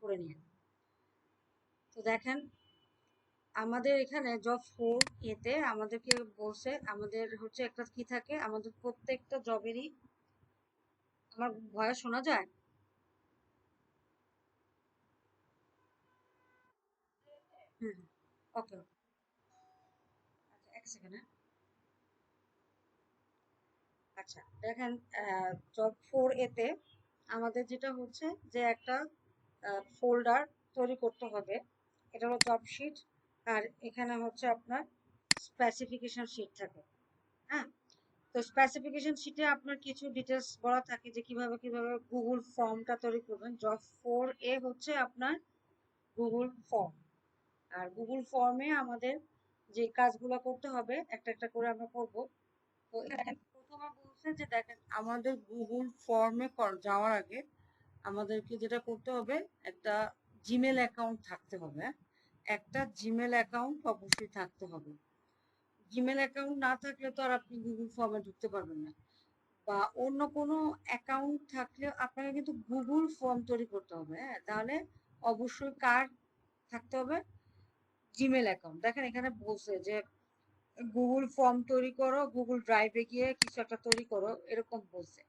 করে নিন। তো দেখেন আমাদের এখানে জব 4 এতে আমাদেরকে বলছে, আমাদের হচ্ছে একটা কি থাকে, আমাদের প্রত্যেকটা জবেরই, আমার ভয়েস শোনা যায়? হুম, ওকে। আচ্ছা, এক সেকেন্ড। আচ্ছা দেখেন, জব 4 এতে আমাদের যেটা হচ্ছে যে একটা ফোল্ডার তৈরি করতে হবে। এটা হলো জব শিট, আর এখানে হচ্ছে আপনার স্পেসিফিকেশন শিট থাকে। হ্যাঁ, তো স্পেসিফিকেশন শিটে আপনার কিছু ডিটেলস বলা থাকে যে কিভাবে কিভাবে গুগল ফর্মটা তৈরি করবেন। জব 4 এ হচ্ছে আপনার গুগল ফর্ম, আর গুগল ফর্মে আমাদের যে কাজগুলো করতে হবে একটা একটা করে আমরা করব। তো এখানে প্রথমে বলছে যে দেখেন আমাদের গুগল ফর্মে যাওয়ার আগে আমাদেরকে যেটা করতে হবে, একটা জিমেল অ্যাকাউন্ট থাকতে হবে। হ্যাঁ? একটা জিমেল অ্যাকাউন্ট অবশ্যই থাকতে হবে। জিমেল অ্যাকাউন্ট না থাকলে তো আর আপনি গুগল ফর্মে ঢুকতে পারবেন না, বা অন্য কোনো অ্যাকাউন্ট থাকলে আপনাকে কিন্তু গুগল ফর্ম তৈরি করতে হবে। হ্যাঁ, তাহলে অবশ্যই কার থাকতে হবে? Gmail account. দেখেন এখানে বলছে যে গুগল ফর্ম তৈরি করো, গুগল ড্রাইভে গিয়ে কিছু একটা তৈরি করো, এরকম বলছে।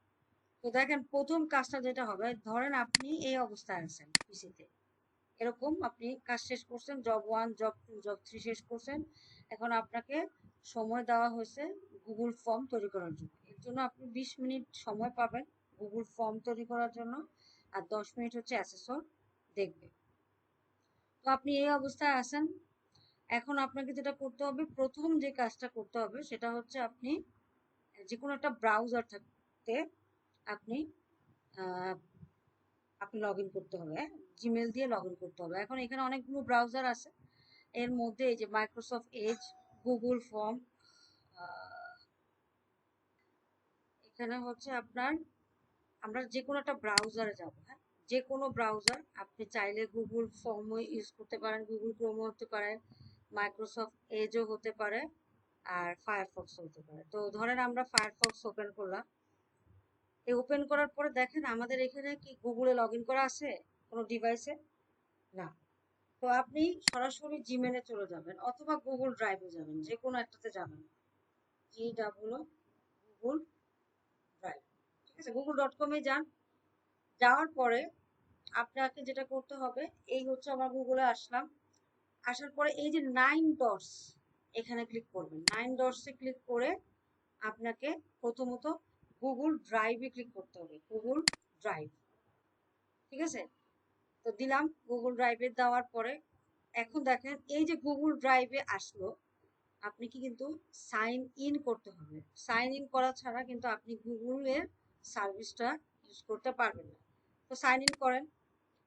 তো দেখেন প্রথম কাজটা যেটা হবে, ধরেন আপনি এই অবস্থায় আছেন পিসিতে, এরকম আপনি কাজ শেষ করছেন, জব 1 জব 2 জব 3 শেষ করছেন। এখন আপনাকে সময় দেওয়া হয়েছে গুগল ফর্ম তৈরি করার জন্য। এর জন্য আপনি 20 মিনিট সময় পাবেন গুগল ফর্ম তৈরি করার জন্য, আর 10 মিনিট হচ্ছে অ্যাসেসর দেখবে। তো আপনি এই অবস্থায় আছেন। এখন আপনাকে যেটা করতে হবে, প্রথম যে কাজটা করতে হবে সেটা হচ্ছে আপনি যে কোনো একটা ব্রাউজার থাকতে আপনি আপনি লগ ইন করতে হবে। জিমেল দিয়ে লগ ইন করতে হবে। এখন এখানে অনেকগুলো ব্রাউজার আছে, এর মধ্যে এই যে মাইক্রোসফট এজ, গুগল ফর্ম, এখানে হচ্ছে আপনার, আমরা যে কোনো একটা ব্রাউজারে যাবো। হ্যাঁ, যে কোনো ব্রাউজার, আপনি চাইলে গুগল ফর্মও ইউজ করতে পারেন, গুগল ক্রোমও হতে পারে, মাইক্রোসফট এজও হতে পারে, আর ফায়ারফক্স হতে পারে। তো ধরেন আমরা ফায়ারফক্স ওপেন করলাম। এই ওপেন করার পরে দেখেন আমাদের এখানে কি গুগলে লগ ইন করা আছে কোনো ডিভাইসে? না। তো আপনি সরাসরি জিমেলে চলে যাবেন অথবা গুগল ড্রাইভে যাবেন, যে কোনো একটাতে যাবেন। গুগল ড্রাইভ, ঠিক আছে, google.com-এ যান। যাওয়ার পরে আপনাকে যেটা করতে হবে, এই হচ্ছে আমার গুগলে আসলাম। আসার পরে এই যে 9 ডটস, এখানে ক্লিক করবেন। 9 ডটসে ক্লিক করে আপনাকে প্রথমত গুগল ড্রাইভে ক্লিক করতে হবে। গুগল ড্রাইভ, ঠিক আছে। তো দিলাম গুগল ড্রাইভে দেওয়ার পরে এখন দেখেন এই যে গুগল ড্রাইভে আসলো, আপনি কি কিন্তু সাইন ইন করতে হবে। সাইন ইন করা ছাড়া কিন্তু আপনি গুগলের সার্ভিসটা ইউজ করতে পারবেন না। তো সাইন ইন করেন।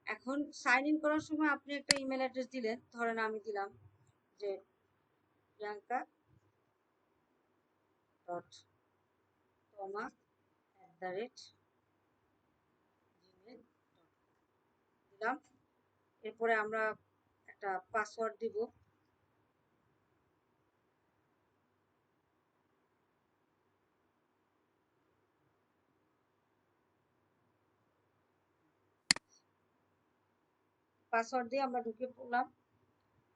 এখন সাইন ইন করার সময় আপনি একটা ইমেল অ্যাড্রেস দিলেন, ধরেন আমি দিলাম যে priyanka.toma@gmail দিলাম। এরপরে আমরা একটা পাসওয়ার্ড দিব। পাসওয়ার্ড দিয়ে আমরা ঢুকে পড়লাম।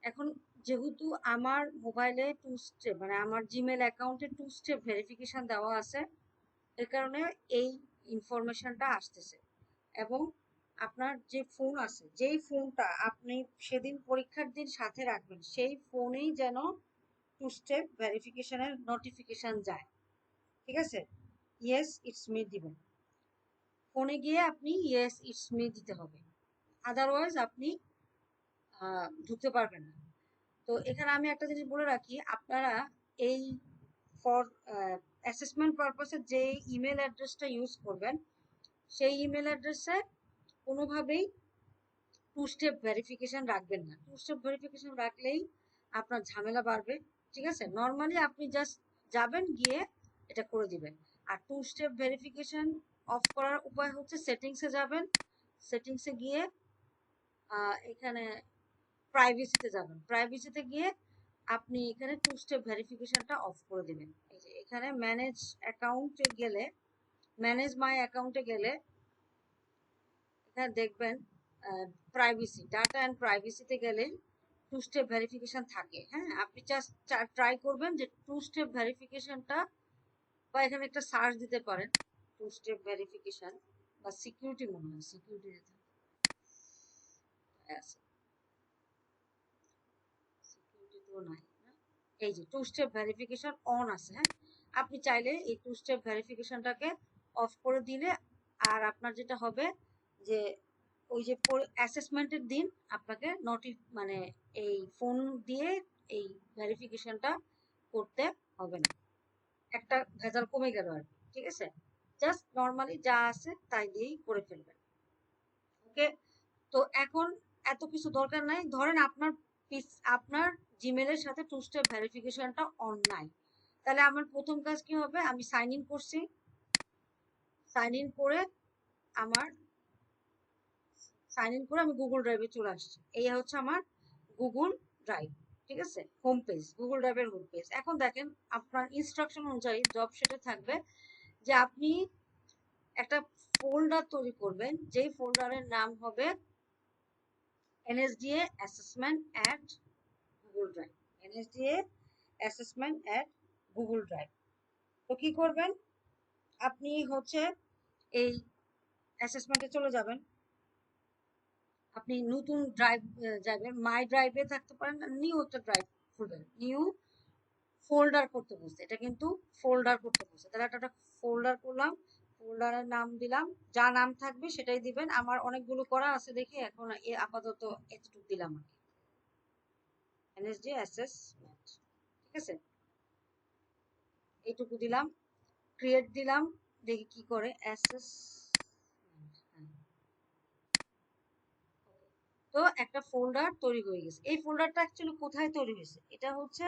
এখন যেহেতু আমার মোবাইলে 2 স্টেপ, মানে আমার জিমেল অ্যাকাউন্টে 2 স্টেপ ভেরিফিকেশন দেওয়া আছে, এর কারণে এই ইনফরমেশনটা আসতেছে। এবং আপনার যে ফোন আছে, যেই ফোনটা আপনি সেদিন পরীক্ষার দিন সাথে রাখবেন, সেই ফোনেই যেন 2 স্টেপ ভেরিফিকেশনের নোটিফিকেশন যায়। ঠিক আছে, ইয়েস ইটস মি দিবেন। ফোনে গিয়ে আপনি ইয়েস ইটস মি দিতে হবে, আদারওয়াইজ আপনি ঢুকতে পারবেন না। তো এখানে আমি একটা জিনিস বলে রাখি, আপনারা এই ফর অ্যাসেসমেন্ট পারপাসে যে ইমেল অ্যাড্রেসটা ইউজ করবেন, সেই ইমেল অ্যাড্রেসে কোনোভাবেই 2 স্টেপ ভেরিফিকেশন রাখবেন না। 2 স্টেপ ভেরিফিকেশন রাখলেই আপনার ঝামেলা বাড়বে। ঠিক আছে, নর্মালি আপনি জাস্ট যাবেন, গিয়ে এটা করে দিবেন। আর 2 স্টেপ ভেরিফিকেশন অফ করার উপায় হচ্ছে সেটিংসে যাবেন, সেটিংসে গিয়ে এখানে প্রাইভেসিতে যাবেন। প্রাইভেসিতে গিয়ে আপনি এখানে 2 স্টেপ ভেরিফিকেশনটা অফ করে দিবেন। এই যে এখানে ম্যানেজ অ্যাকাউন্টে গেলে, ম্যানেজ মাই অ্যাকাউন্টে গেলে এখানে দেখবেন প্রাইভেসি, ডাটা অ্যান্ড প্রাইভেসিতে গেলে টু স্টেপ ভেরিফিকেশন থাকে। হ্যাঁ, আপনি জাস্ট ট্রাই করবেন যে টু স্টেপ ভেরিফিকেশনটা, বা এখানে একটা সার্চ দিতে পারেন টু স্টেপ ভেরিফিকেশন বা সিকিউরিটি, মনে হয় সিকিউরিটি আছে, সিকিউরিটি তো নাই না। এই যে টু স্টেপ ভেরিফিকেশন অন আছে। হ্যাঁ, আপনি চাইলে এই টু স্টেপ ভেরিফিকেশনটাকে অফ করে দিলে, আর আপনার যেটা হবে যে ওই যে অ্যাসেসমেন্টের দিন আপনাকে মানে এই ফোন দিয়ে এই ভেরিফিকেশনটা করতে হবে না, একটা ভেজাল কমে গেল আর কি। ঠিক আছে, জাস্ট নর্মালি যা আছে তাই দিয়েই করে ফেলবেন। ওকে, তো এখন এত কিছু দরকার নাই। ধরেন আপনার জিমেলের সাথে টু স্টেপ ভেরিফিকেশনটা অন নাই, তাহলে আমার প্রথম কাজ কি হবে, আমি সাইন ইন করছি, সাইন ইন করে আমার সাইন ইন করে আমি গুগল ড্রাইভে চলে আসছি। এই হচ্ছে আমার গুগল ড্রাইভ। ঠিক আছে, হোম পেজ, গুগল ড্রাইভের হোম পেজ। এখন দেখেন আপনার ইনস্ট্রাকশন অনুযায়ী জব সেটে থাকবে যে আপনি একটা ফোল্ডার তৈরি করবেন, যেই ফোল্ডারের নাম হবে NSDA assessment at Google drive, NSDA assessment at Google drive. তো কি করবেন, আপনি হচ্ছে এই অ্যাসেসমেন্টে চলে যাবেন, আপনি নতুন ড্রাইভ যাবেন, মাই ড্রাইভে থাকতে পারেন, নিউ একটা ড্রাইভ খুলবেন, নিউ ফোল্ডার করতে বলছে, এটা কিন্তু ফোল্ডার করতে বলছে, তাহলে একটা ফোল্ডার করলাম, ফোল্ডারের নাম দিলাম, যা নাম থাকবে সেটাই দিবেন। আমার অনেকগুলো করা আছে দেখে এখন আপাতত এতটুকু দিলাম আর কি, NSD অ্যাসেসমেন্ট। ঠিক আছে, এইটুকু দিলাম, ক্রিয়েট দিলাম, দেখি কি করে অ্যাসেসমেন্ট। তো একটা ফোল্ডার তৈরি হয়ে গেছে। এই ফোল্ডারটা অ্যাকচুয়ালি কোথায় তৈরি হয়েছে, এটা হচ্ছে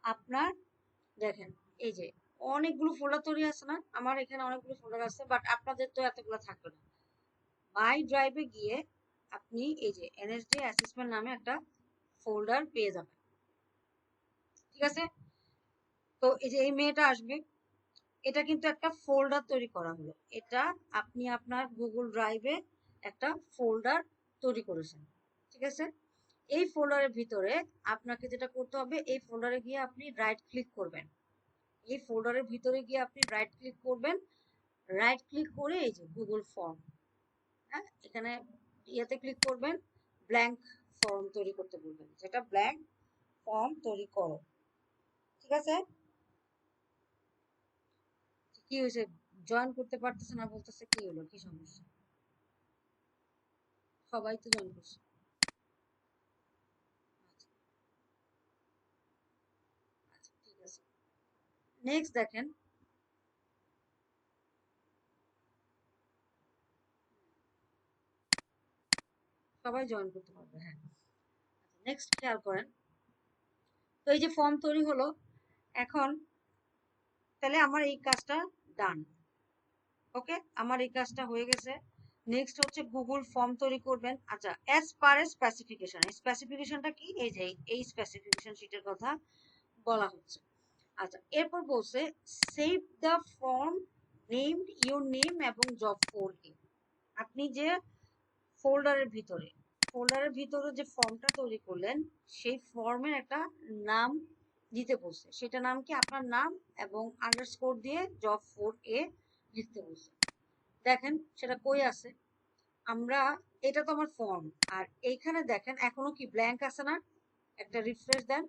আপনার, দেখেন এই যে অনেকগুলো ফোল্ডার তৈরি আছে না, আমার এখানে অনেকগুলো ফোল্ডার আছে, বাট আপনাদের তো এতগুলো থাকবে না। মাই ড্রাইভে গিয়ে আপনি এই যে NSD অ্যাসেসমেন্ট নামে একটা ফোল্ডার পেয়ে যাবেন। ঠিক আছে, তো এই যে এই মেয়েটা আসবে, এটা কিন্তু একটা ফোল্ডার তৈরি করা হলো, এটা আপনি আপনার গুগল ড্রাইভে একটা ফোল্ডার তৈরি করেছেন। ঠিক আছে, এই ফোল্ডারের ভিতরে আপনাকে যেটা করতে হবে, এই ফোল্ডারে গিয়ে আপনি রাইট ক্লিক করবেন, এই ফোল্ডারের ভিতরে গিয়ে আপনি রাইট ক্লিক করবেন, রাইট ক্লিক করে এই যে গুগল ফর্ম, হ্যাঁ এখানে ইয়েতে ক্লিক করবেন, ব্ল্যাঙ্ক ফর্ম তৈরি করতে বলবেন, যেটা ব্ল্যাঙ্ক ফর্ম তৈরি করো। ঠিক আছে, কি হয়েছে, জয়েন করতে পারতেছে না বলতেছে, কি হলো, কি সমস্যা? সবাই তো জয়েন করছে। আচ্ছা, আচ্ছা ঠিক আছে, নেক্সট দেখেন, সবাই জয়েন করতে পারবে, হ্যাঁ। নেক্সট খেয়াল করেন, তো এই যে ফর্ম তৈরি হলো, এখন তাহলে আমার এই কাজটা ডান। ওকে, আমার এই কাজটা হয়ে গেছে। নেক্সট হচ্ছে গুগল ফর্ম তৈরি করবেন। আচ্ছা, অ্যাজ পার এ স্পেসিফিকেশন, এই স্পেসিফিকেশনটা কি, এই যে এই স্পেসিফিকেশন শিটের কথা বলা হচ্ছে। আচ্ছা, এরপর বলছে save the form named your name এবং জব ফোল্ডে। আপনি যে ফোল্ডারের ভিতরে যে ফর্মটা তৈরি করলেন, সেই ফর্মের একটা নাম দিতে বলছে, সেটা নাম কি, আপনার নাম এবং আন্ডারস্কোর দিয়ে জব 4A লিখতে বলছে। দেখেন সেটা কই আছে, আমরা, এটা তো আমার ফর্ম, আর এইখানে দেখেন এখনো কি ব্ল্যাঙ্ক আছে না, একটা রিফ্রেশ দেন,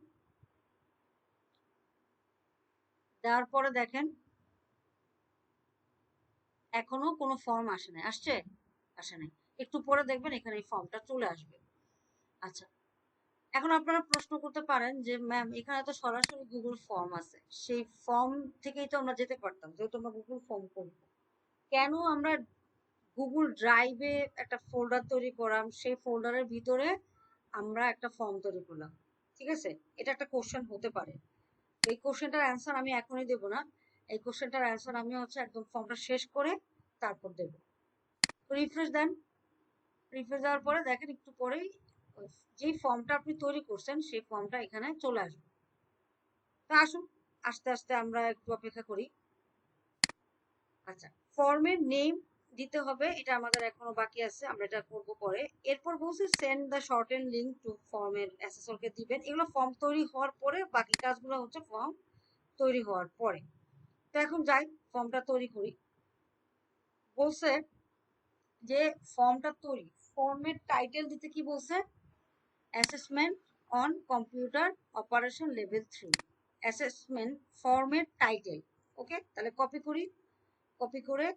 দেওয়ার পরে দেখেন এখনো কোনো ফর্ম আসে নাই, আসছে, আসে নাই, একটু পরে দেখবেন এখানে এই ফর্মটা চলে আসবে। আচ্ছা, এখন আপনারা প্রশ্ন করতে পারেন যে ম্যাম এখানে তো সরাসরি গুগল ফর্ম আছে, সেই ফর্ম থেকেই তো আমরা যেতে পারতাম, যেহেতু আমরা গুগল ফর্ম করব, কেন আমরা গুগল ড্রাইভে একটা ফোল্ডার তৈরি করাম, সেই ফোল্ডারের ভিতরে আমরা একটা ফর্ম তৈরি করলাম? ঠিক আছে, এটা একটা কোশ্চেন হতে পারে। তো এই কোশ্চেনটার অ্যান্সার আমি এখনই দেবো না, এই কোশ্চেনটার অ্যান্সার আমি হচ্ছে একদম ফর্মটা শেষ করে তারপর দেবো। তো রিফ্রেশ দেন, রিফ্রেশ দেওয়ার পরে দেখেন একটু পরেই যেই ফর্মটা আপনি তৈরি করছেন সেই ফর্মটা এখানে চলে আসবে। তো আসুন, আস্তে আস্তে আমরা একটু অপেক্ষা করি। আচ্ছা, ফর্মের নেম দিতে হবে, এটা আমাদের এখনো বাকি আছে, আমরা এটা করব পরে। এরপর বলছে send the shorten link to ফর্মের অ্যাসেসরকে দিবেন। এগুলো ফর্ম তৈরি হওয়ার পরে, বাকি কাজগুলো হচ্ছে ফর্ম তৈরি হওয়ার পরে। তো এখন যাই ফর্মটা তৈরি করি। বলছে যে ফর্মটা তৈরি, ফর্মের টাইটেল দিতে কি বলছে, assessment on computer operation level 3, assessment ফর্মের টাইটেল। ওকে, তাহলে কপি করি। কপি করে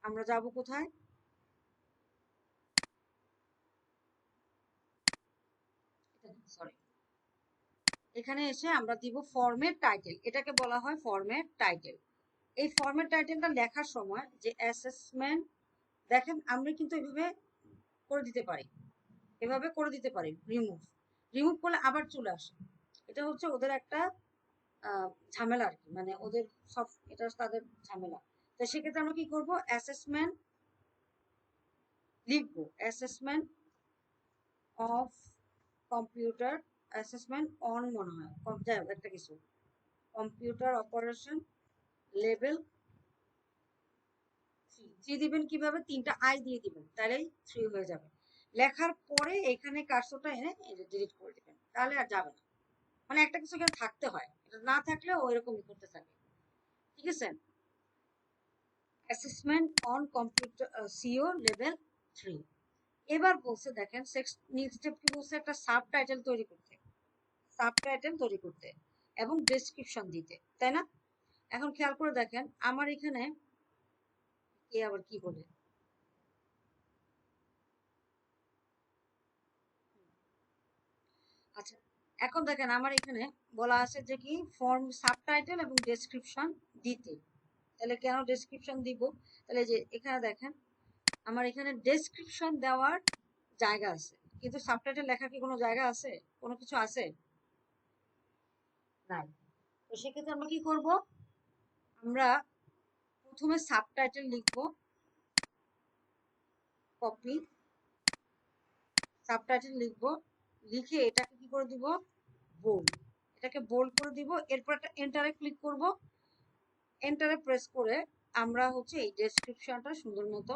আমরা যাব কোথায়, সরি, এখানে এসে আমরা দিব ফর্মের টাইটেল। এটাকে বলা হয় ফর্মের টাইটেল। এই ফর্মের টাইটেলটা লেখার সময় যে অ্যাসেসমেন্ট, দেখেন আমরা কিন্তু এভাবে করে দিতে পারি, এভাবে করে দিতে পারি, রিমুভ। রিমুভ করলে আবার চলে আসে। এটা হচ্ছে ওদের একটা ঝামেলা আর কি, মানে ওদের সব, এটা তাদের ঝামেলা। তো সেক্ষেত্রে আমরা কি করবো, অ্যাসেসমেন্ট লিখবো, assessment of computer, assessment on মনে হয়, যাই হোক একটা কিছু, কম্পিউটার অপারেশন লেভেল 3। 3 দিবেন কিভাবে, 3টা আই দিয়ে দিবেন, তাহলেই 3 হয়ে যাবে। লেখার পরে এখানে কার্সরটা এনে ডিলিট করে দিবেন, তাহলে আর যাবে না। মানে একটা কিছু এখানে থাকতে হয়, এটা না থাকলে ওই রকমই করতে থাকে। ঠিক আছে, assessment on computer CO level 3। এবার বলছে দেখেন নেক্সট স্টেপ কি বলছে, একটা সাব টাইটেল তৈরি করতে, সাব টাইটেল তৈরি করতে এবং ডেসক্রিপশন দিতে, তাই না? এখন খেয়াল করে দেখেন আমার এখানে এ আবার কি বলে, আচ্ছা এখন দেখেন আমার এখানে বলা আছে যে কি ফর্ম সাবটাইটেল এবং ডেসক্রিপশন দিতে। তাহলে কেন ডেসক্রিপশন দিব, তাহলে যে এখানে দেখেন আমার এখানে ডেসক্রিপশন দেওয়ার জায়গা আছে, কিন্তু সাবটাইটেল লেখার কি কোনো জায়গা আছে, কোনো কিছু আছে নাই। তো সেক্ষেত্রে আমরা কি করব, আমরা প্রথমে সাবটাইটেল লিখবো, কপি, সাবটাইটেল লিখবো, লিখে এটাকে কি করে দিব, বোল্ড, এটাকে বোল্ড করে দিব। এরপর একটা এন্টারে ক্লিক করব, এন্টারে প্রেস করে আমরা হচ্ছে এই ডেসক্রিপশনটা সুন্দর মতো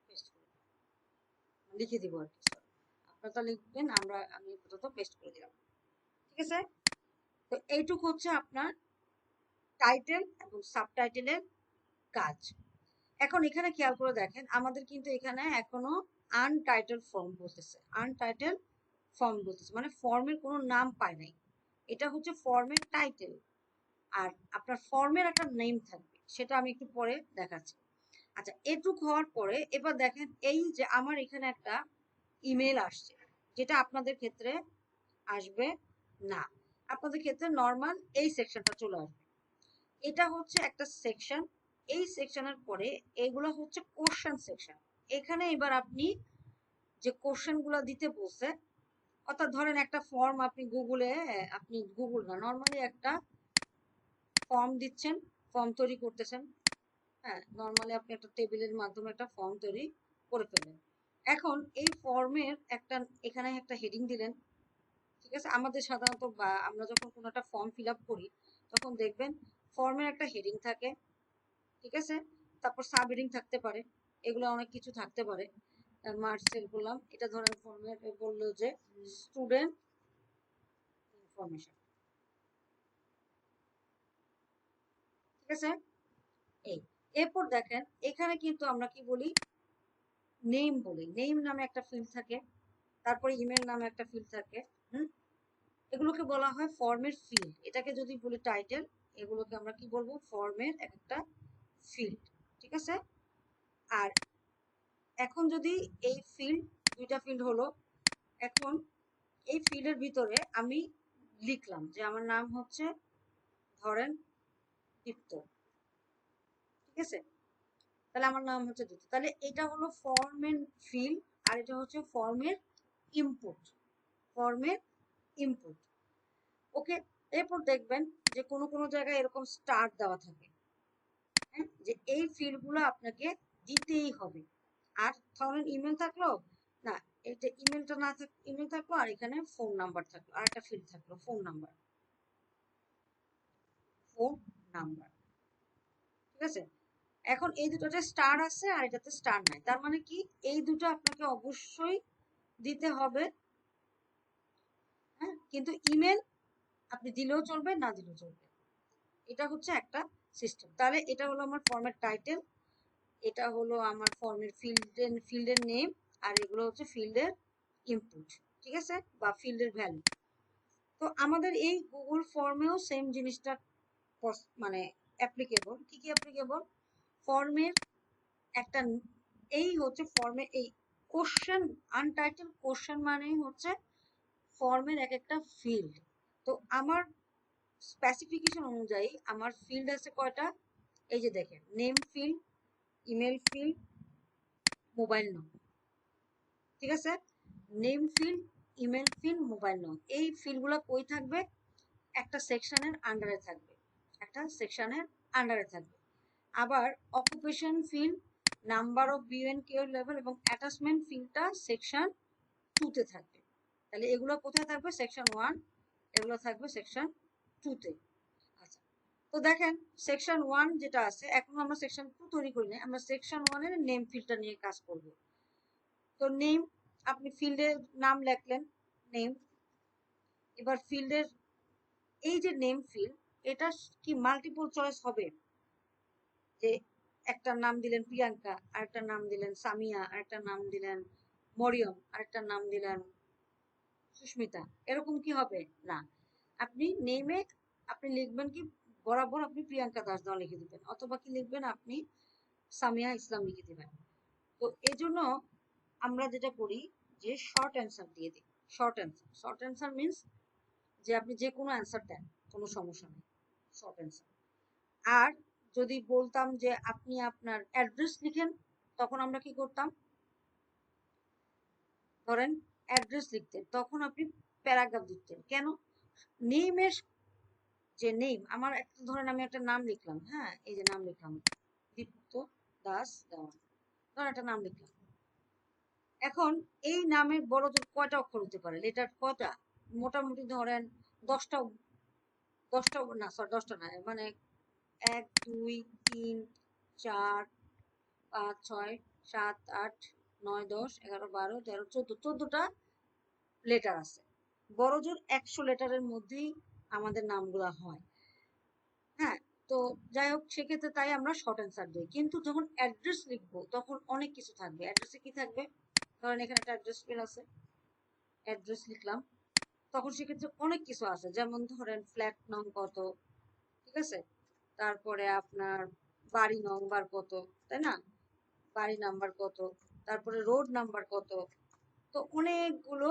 পেস্ট করে লিখে দিব আর কি, সরি আপনারা লিখবেন, আমি আপাতত পেস্ট করে দিলাম। ঠিক আছে, তো এইটুক হচ্ছে আপনার টাইটেল এবং সাবটাইটেলের কাজ। এখন এখানে খেয়াল করে দেখেন আমাদের কিন্তু এখানে এখনো আনটাইটেল ফর্ম বলতেছে, আনটাইটেল ফর্ম বলতেছে, মানে ফর্মের কোনো নাম পায় নাই। এটা হচ্ছে ফর্মের টাইটেল, আর আপনার ফর্মের একটা নেম থাকবে, সেটা আমি একটু পরে দেখাচ্ছি। আচ্ছা এটুক হওয়ার পরে এবার দেখেন এই যে আমার এখানে একটা ইমেল আসছে, যেটা আপনাদের ক্ষেত্রে আসবে না, আপনাদের ক্ষেত্রে নর্মাল এই সেকশনটা চলে আসবে। এটা হচ্ছে একটা সেকশন, এই সেকশনের পরে এগুলো হচ্ছে কোশ্চেন সেকশন। এখানে এবার আপনি যে কোশ্চেন গুলো দিতে বলছে, অর্থাৎ ধরেন একটা ফর্ম আপনি গুগলে, আপনি গুগল না নর্মালি একটা ফর্ম দিচ্ছেন, ফর্ম তৈরি করতেছেন, হ্যাঁ নর্মালি আপনি একটা টেবিলের মাধ্যমে একটা ফর্ম তৈরি করে ফেলেন। এখন এই ফর্মের একটা, এখানে একটা হেডিং দিলেন। ঠিক আছে, আমাদের সাধারণত বা আমরা যখন কোনো একটা ফর্ম ফিল আপ করি তখন দেখবেন ফর্মের একটা হেডিং থাকে, ঠিক আছে, তারপর সাব হেডিং থাকতে পারে, এগুলো অনেক কিছু থাকতে পারে। মার্কসেল বললাম, এটা ধরেন ফর্মের বললো যে স্টুডেন্ট ইনফরমেশন। ঠিক আছে, এই এরপর দেখেন এখানে কিন্তু আমরা কি বলি, নেম বলি, নেম নামে একটা ফিল্ড থাকে, তারপরে ইমেল নামে একটা ফিল্ড থাকে। হুম, এগুলোকে বলা হয় ফর্মের ফিল্ড। এটাকে যদি বলি টাইটেল, এগুলোকে আমরা কি বলবো, ফর্মের একটা ফিল্ড। ঠিক আছে, আর এখন যদি এই ফিল্ড, দুইটা ফিল্ড হলো, এখন এই ফিল্ডের ভিতরে আমি লিখলাম যে আমার নাম হচ্ছে ধরেন দীপ্ত। ঠিক আছে, তাহলে আমার নাম হচ্ছে দীপ্ত, তাহলে এটা হলো ফর্মের ফিল্ড, আর এটা হচ্ছে ফর্মের ইনপুট, ফর্মের ইনপুট। ওকে, এরপর দেখবেন যে কোনো কোনো জায়গায় এরকম স্টার দেওয়া থাকে, হ্যাঁ, যে এই ফিল্ডগুলো আপনাকে দিতেই হবে। আর ধরেন ইমেল থাকলো, না এটা ইমেলটা না থাক, ইমেল থাকলো আর এখানে ফোন নাম্বার থাকলো, আর একটা ফিল্ড থাকলো ফোন নাম্বার, ফোন নাম্বার। ঠিক আছে, এখন এই দুটোতে স্টার আছে আর এটাতে স্টার নাই, তার মানে কি এই দুটো আপনাকে অবশ্যই দিতে হবে। হ্যাঁ, কিন্তু ইমেল আপনি দিলেও চলবে, না দিলেও চলবে। এটা হচ্ছে একটা সিস্টেম। তাহলে এটা হলো আমার ফর্মের টাইটেল, এটা হলো আমার ফর্মের ফিল্ডের নেম, আর এগুলো হচ্ছে ফিল্ডের ইনপুট, ঠিক আছে, বা ফিল্ডের ভ্যালু। তো আমাদের এই গুগল ফর্মেও সেম জিনিসটা মানে অ্যাপ্লিকেবল। কি কি অ্যাপ্লিকেবল? ফর্মের একটা, এই হচ্ছে ফর্মের এই কোশ্চেন, আনটাইটেল কোশ্চেন মানেই হচ্ছে ফর্মের এক একটা ফিল্ড। তো আমার স্পেসিফিকেশন অনুযায়ী আমার ফিল্ড আছে কয়টা? এই যে দেখেন, name field, email field, mobile নম্বর, ঠিক আছে? Name field, email field, mobile নম্বর, এই ফিল্ডগুলো কই থাকবে? একটা সেকশনের আন্ডারে থাকবে, একটা সেকশনের আন্ডারে থাকবে। আবার occupation field, number of view and care level এবং অ্যাটাচমেন্ট ফিল্ডটা সেকশন 2 তে থাকবে। তাহলে এগুলো কোথায় থাকবে? সেকশন 1, এগুলো থাকবে সেকশন 2 তে। আচ্ছা, তো দেখেন সেকশন 1 যেটা আছে, এখন আমরা সেকশন 2 তৈরি করি না, আমরা সেকশন 1 এর নেম ফিল্ডটা নিয়ে কাজ করব। তো নেম, আপনি ফিল্ডের নাম লিখলেন, নেম। এবার ফিল্ডের এই যে নেম ফিল্ড, এটা কি মাল্টিপল চয়েস হবে? যে একটা নাম দিলেন প্রিয়াঙ্কা, আরেকটা নাম দিলেন সামিয়া, আরেকটা নাম দিলেন মরিয়ম, আরেকটা নাম দিলেন সুস্মিতা, এরকম কি হবে? না। আপনি নেমে আপনি লিখবেন কি, বরাবর আপনি প্রিয়াঙ্কা দাস দাও লিখে দিবেন, অথবা কি লিখবেন, আপনি সামিয়া ইসলাম লিখে দিবেন। তো এই জন্য আমরা যেটা করি যে শর্ট অ্যান্সার দিয়ে দিই। Short answer, short answer means যে আপনি যে কোনো অ্যান্সার দেন, কোনো সমস্যা নেই, শর্ট অ্যান্সার। আর যদি বলতাম যে আপনি আপনার অ্যাড্রেস লিখেন, তখন আমরা কি করতাম? ধরেন অ্যাড্রেস লিখতেন, তখন আপনি প্যারাগ্রাফ দিতেন। কেন? নেমের যে নেম, আমার একটা ধরেন আমি একটা নাম লিখলাম, হ্যাঁ, এই যে নাম লিখলাম দীপ্ত দাস দেওয়ান, ধরেন একটা নাম লিখলাম। এখন এই নামের বড় জোর কয়টা অক্ষর হতে পারে? লেটার কয়টা? মোটামুটি ধরেন 10টা, 10টা না, সরি 10টা না, মানে 1 2 3 4 5 6 7 8 9 10 11 12 13 14, 14টা লেটার আছে। বড় জোর 100 লেটারের মধ্যেই আমাদের নামগুলা হয়। হ্যাঁ, তো যাই হোক, সেক্ষেত্রে তাই আমরা শর্ট অ্যান্সার দিই। কিন্তু যখন অ্যাড্রেস লিখবো তখন অনেক কিছু থাকবে। অ্যাড্রেসে কি থাকবে? ধরেন এখানে একটা অ্যাড্রেস ফিল আছে, অ্যাড্রেস লিখলাম, তখন সেক্ষেত্রে অনেক কিছু আছে, যেমন ধরেন ফ্ল্যাট নং কত, ঠিক আছে, তারপরে আপনার বাড়ি নম্বর কত, তাই না, বাড়ি নাম্বার কত, তারপরে রোড নাম্বার কত। তো অনেকগুলো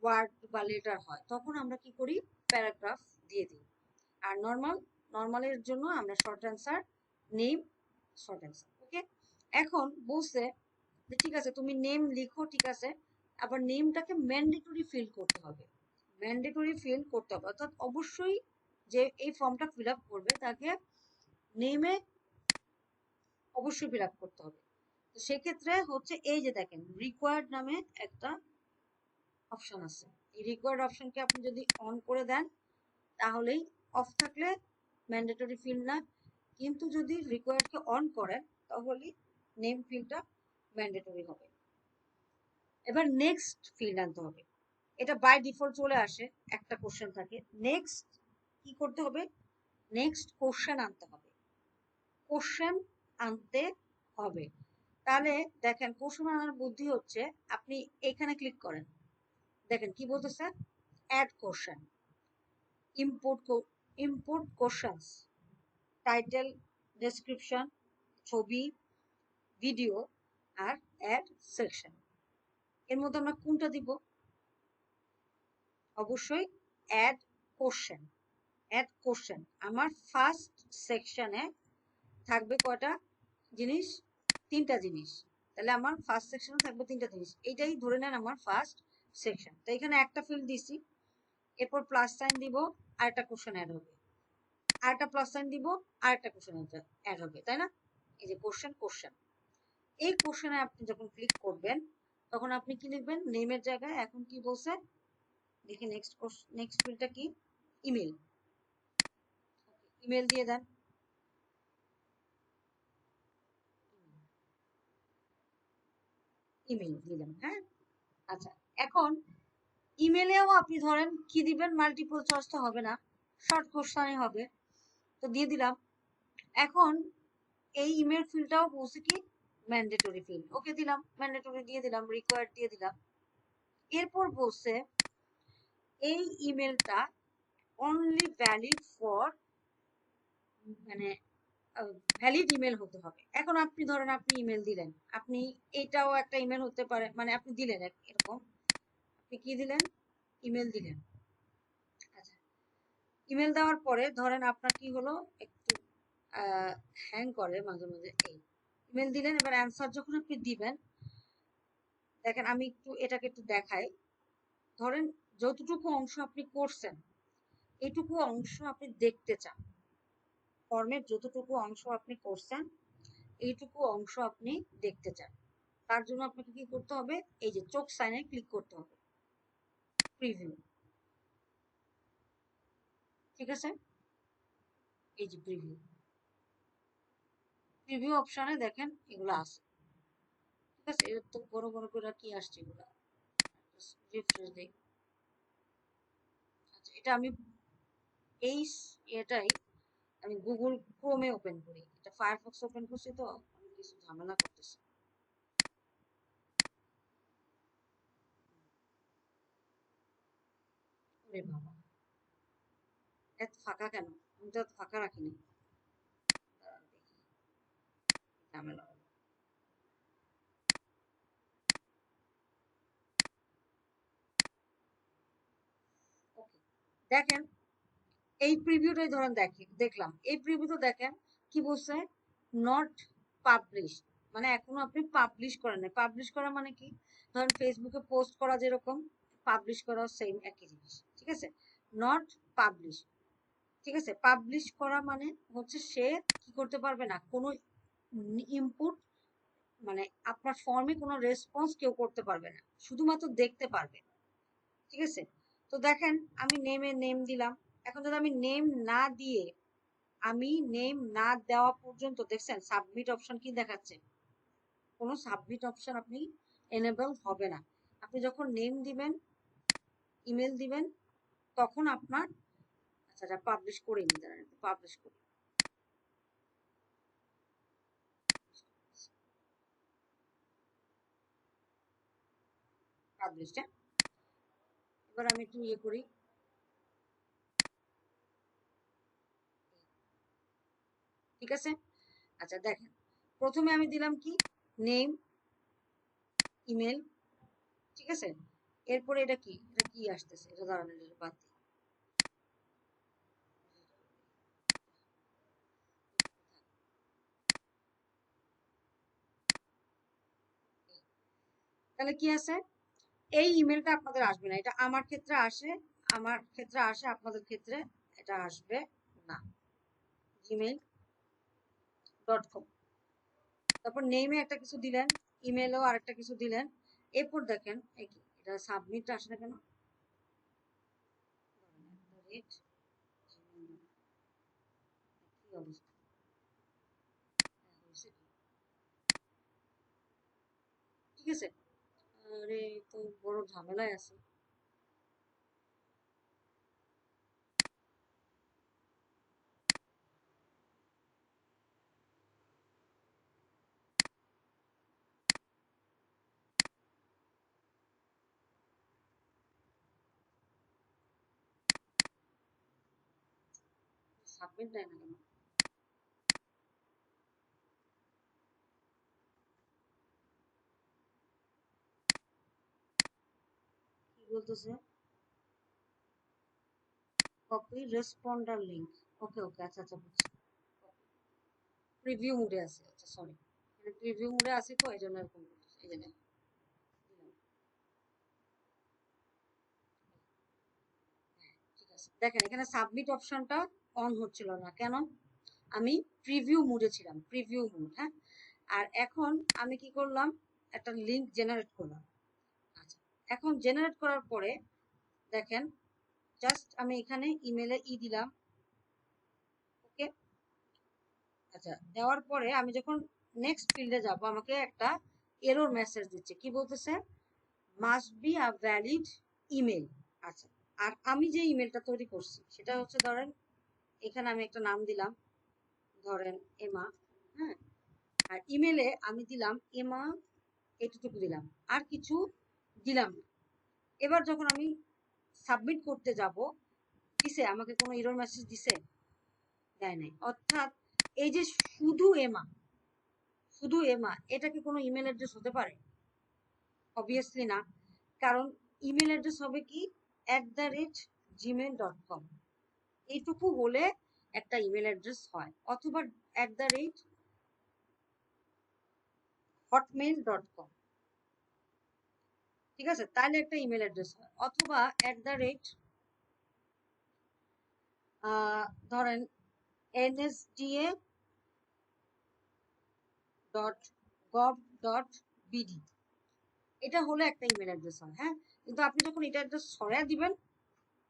ওয়ার্ড বা লেটার হয়, তখন আমরা কি করি? প্যারাগ্রাফ দিয়ে দিই। আর নর্মালের জন্য আমরা short answer, name, short answer. Okay, এখন বলছে যে ঠিক আছে তুমি নেম লিখো, ঠিক আছে, আবার নেমটাকে ম্যান্ডেটরি ফিল করতে হবে। ম্যান্ডেটরি ফিল করতে হবে অর্থাৎ অবশ্যই যে এই ফর্মটা ফিল আপ করবে তাকে নেমে অবশ্যই ফিল আপ করতে হবে। তো সেক্ষেত্রে হচ্ছে এই যে দেখেন রিকোয়ার্ড নামে একটা অপশন আছে। এই রিকোয়ার্ড অপশনকে আপনি যদি অন করে দেন তাহলেই, অফ থাকলে ম্যান্ডেটরি ফিল্ড না, কিন্তু যদি রিকোয়ার্ডকে অন করেন তাহলে নেম ফিল্ডটা ম্যান্ডেটরি হবে। এবার নেক্সট ফিল্ড আনতে হবে, এটা বাই ডিফল্ট চলে আসে, একটা কোশ্চেন থাকে। নেক্সট কি করতে হবে? নেক্সট কোশ্চেন আনতে হবে, কোশ্চেন আনতে হবে। তাহলে দেখেন কোশ্চেন আনার বুদ্ধি হচ্ছে, আপনি এখানে ক্লিক করেন, দেখেন কি বলতেছে, add question, import questions, title, description, ছবি, ভিডিও, আর অ্যাড সেকশন। এর মধ্যে আমরা কোনটা দিব? অবশ্যই অ্যাড কোশ্চেন। অ্যাড কোশ্চেন আমার ফার্স্ট সেকশনে থাকবে কয়টা জিনিস? 3টা জিনিস। তাহলে আমার ফার্স্ট সেকশনে থাকবে 3টা জিনিস, এইটাই ধরে নেন আমার ফার্স্ট সেকশন। তো এখানে একটা ফিল্ড দিছি, এরপর প্লাস সাইন দিব, আরেকটা কোশ্চেন অ্যাড হবে, আরেকটা প্লাস সাইন দিব, আরেকটা কোশ্চেন অ্যাড হবে, তাই না? এই যে কোশ্চেন, কোশ্চেন, এই কোশ্চেনে আপনি যখন ক্লিক করবেন তখন আপনি কি লিখবেন? নেমের জায়গায় এখন কি বলছে দেখি, নেক্সট ফিল্ডটা কি? ইমেল। ইমেল দিয়ে দেন। ইমেল দিলাম। হ্যাঁ, আচ্ছা, এখন ইমেলেও আপনি ধরেন কি দিবেন, মাল্টিপল চয়েস তো হবে না, শর্ট কোশ্চেনই হবে, তো দিয়ে দিলাম। এখন এই ইমেল ফিল্ডটাও বলছে কি ম্যান্ডেটরি ফিল্ড, ওকে দিলাম, ম্যান্ডেটরি দিয়ে দিলাম, রিকোয়ার্ড দিয়ে দিলাম। এরপর বলছে এই ইমেলটা অনলি ভ্যালিড ফর, মানে ভ্যালিড ইমেল হতে হবে। এখন আপনি ধরেন আপনি ইমেল দিলেন, আপনি এটাও একটা ইমেল হতে পারে, মানে আপনি দিলেন এরকম, আপনি কি দিলেন, ইমেল দিলেন। আচ্ছা, ইমেল দেওয়ার পরে ধরেন আপনার কি হলো, একটু হ্যাং করে মাঝে মাঝে। এই ইমেল দিলেন, এবার অ্যান্সার যখন আপনি দিবেন, দেখেন আমি একটু এটাকে একটু দেখাই। ধরেন যতটুকু অংশ আপনি করছেন, এইটুকু অংশ আপনি দেখতে চান, ফর্মের যতটুকু অংশ আপনি করছেন এইটুকু অংশ আপনি দেখতে চান। তার জন্য আপনাকে কি করতে হবে, এই যে চোখ সাইনে ক্লিক করতে হবে, প্রিভিউ, ঠিক আছে, এই যে প্রিভিউ, প্রিভিউ অপশনে দেখেন এগুলো আছে, ঠিক আছে। এর তো বড় বড় করে কি আসছে এগুলো, রিফ্রেশ দেই। আচ্ছা, এটা আমি এই এটাই আমি গুগল ক্রোমে ওপেন করি, এটা ফায়ারফক্স ওপেন করছি তো আমি কিছু ঝামেলা করতেছি। ওরে বাবা, এত ফাঁকা কেন, আমি তো এত ফাঁকা রাখিনি, দাঁড়ান দেখি, ঝামেলা হলো। ওকে, দেখেন এই প্রিভিউটাই ধরেন দেখলাম, এই প্রিভিউটা দেখেন কি বলছে, নট পাবলিশ, মানে এখনো আপনি পাবলিশ করেন না। পাবলিশ করা মানে কি, ধরেন ফেসবুকে পোস্ট করা যেরকম, পাবলিশ করা সেম একই জিনিস, ঠিক আছে। নট পাবলিশ, ঠিক আছে। পাবলিশ করা মানে হচ্ছে সে কি করতে পারবে না, কোনো ইনপুট, মানে আপনার ফর্মে কোনো রেসপন্স কেউ করতে পারবে না, শুধুমাত্র দেখতে পারবে, ঠিক আছে। তো দেখেন আমি নেম দিলাম, এখন যদি আমি নেম না দিয়ে, আমি নেম না দেওয়া পর্যন্ত দেখছেন সাবমিট অপশন কি দেখাচ্ছে, কোনো সাবমিট অপশন আপনি এনেবল হবে না। আপনি যখন নেম দিবেন, ইমেল দিবেন, তখন আপনার, আচ্ছা এটা পাবলিশ করে নি, দাঁড়ান পাবলিশ করি, পাবলিশটা, এবার আমি একটু ইয়ে করি, ঠিক আছে। আচ্ছা দেখেন, প্রথমে আমি দিলাম কি নেম, ইমেল, ঠিক আছে। এরপরে এটা কি আসতেছে, এটা দাঁড়ানো, এটা বাদ দিই। তাহলে কি আছে, এই ইমেলটা আপনাদের আসবে না, এটা আমার ক্ষেত্রে আসে, আমার ক্ষেত্রে আসে, আপনাদের ক্ষেত্রে এটা আসবে না, gmail.com। তারপর নেমে একটা কিছু দিলেন, ইমেলও আরেকটা কিছু দিলেন, এরপর দেখেন এটা সাবমিট আসে না কেন, কি অবস্থা, ঠিক আছে। আরে তো বড় ঝামেলায় আছে, সাবমিট দেয় না কেন, কি বলতেছে, কপি রেসপন্ডার লিংক, ওকে ওকে, আচ্ছা আচ্ছা বুঝছি, প্রিভিউ মোডে আছে, আচ্ছা সরি, প্রিভিউ মোডে আছে তো এই জন্য এরকম করতেছে, এই জন্য দিলাম। ঠিক আছে, দেখেন এখানে সাবমিট অপশনটা অন হচ্ছিল না কেন, আমি প্রিভিউ মোডে ছিলাম, প্রিভিউ মোড, হ্যাঁ। আর এখন আমি কি করলাম, একটা লিংক জেনারেট করলাম। আচ্ছা, এখন জেনারেট করার পরে দেখেন, জাস্ট আমি এখানে ইমেলে দিলাম, ওকে। আচ্ছা, দেওয়ার পরে আমি যখন নেক্সট ফিল্ডে যাব, আমাকে একটা এরর মেসেজ দিচ্ছে, কি বলতেছে, must be a valid email. আচ্ছা, আর আমি যে ইমেলটা তৈরি করছি সেটা হচ্ছে, ধরেন এখানে আমি একটা নাম দিলাম, ধরেন এমা, হ্যাঁ, আর ইমেলে আমি দিলাম এমা, এটুকু দিলাম, আর কিছু দিলাম না। এবার যখন আমি সাবমিট করতে যাব, দিছে আমাকে কোনো এরর মেসেজ দিছে? দেয় নাই। অর্থাৎ এই যে শুধু এমা, শুধু এমা, এটা কি কোনো ইমেল অ্যাড্রেস হতে পারে? অবভিয়াসলি না। কারণ ইমেল অ্যাড্রেস হবে কি @gmail.com, এইটুকু হলে একটা ইমেল অ্যাড্রেস হয়, অথবা @hotmail.com, ঠিক আছে, তাহলে একটা ইমেল অ্যাড্রেস হয়, অথবা ধরেন nsda.gov.bd, এটা হলে একটা ইমেল অ্যাড্রেস হয়। হ্যাঁ, কিন্তু আপনি যখন এটা অ্যাড্রেস ছড়ায় দিবেন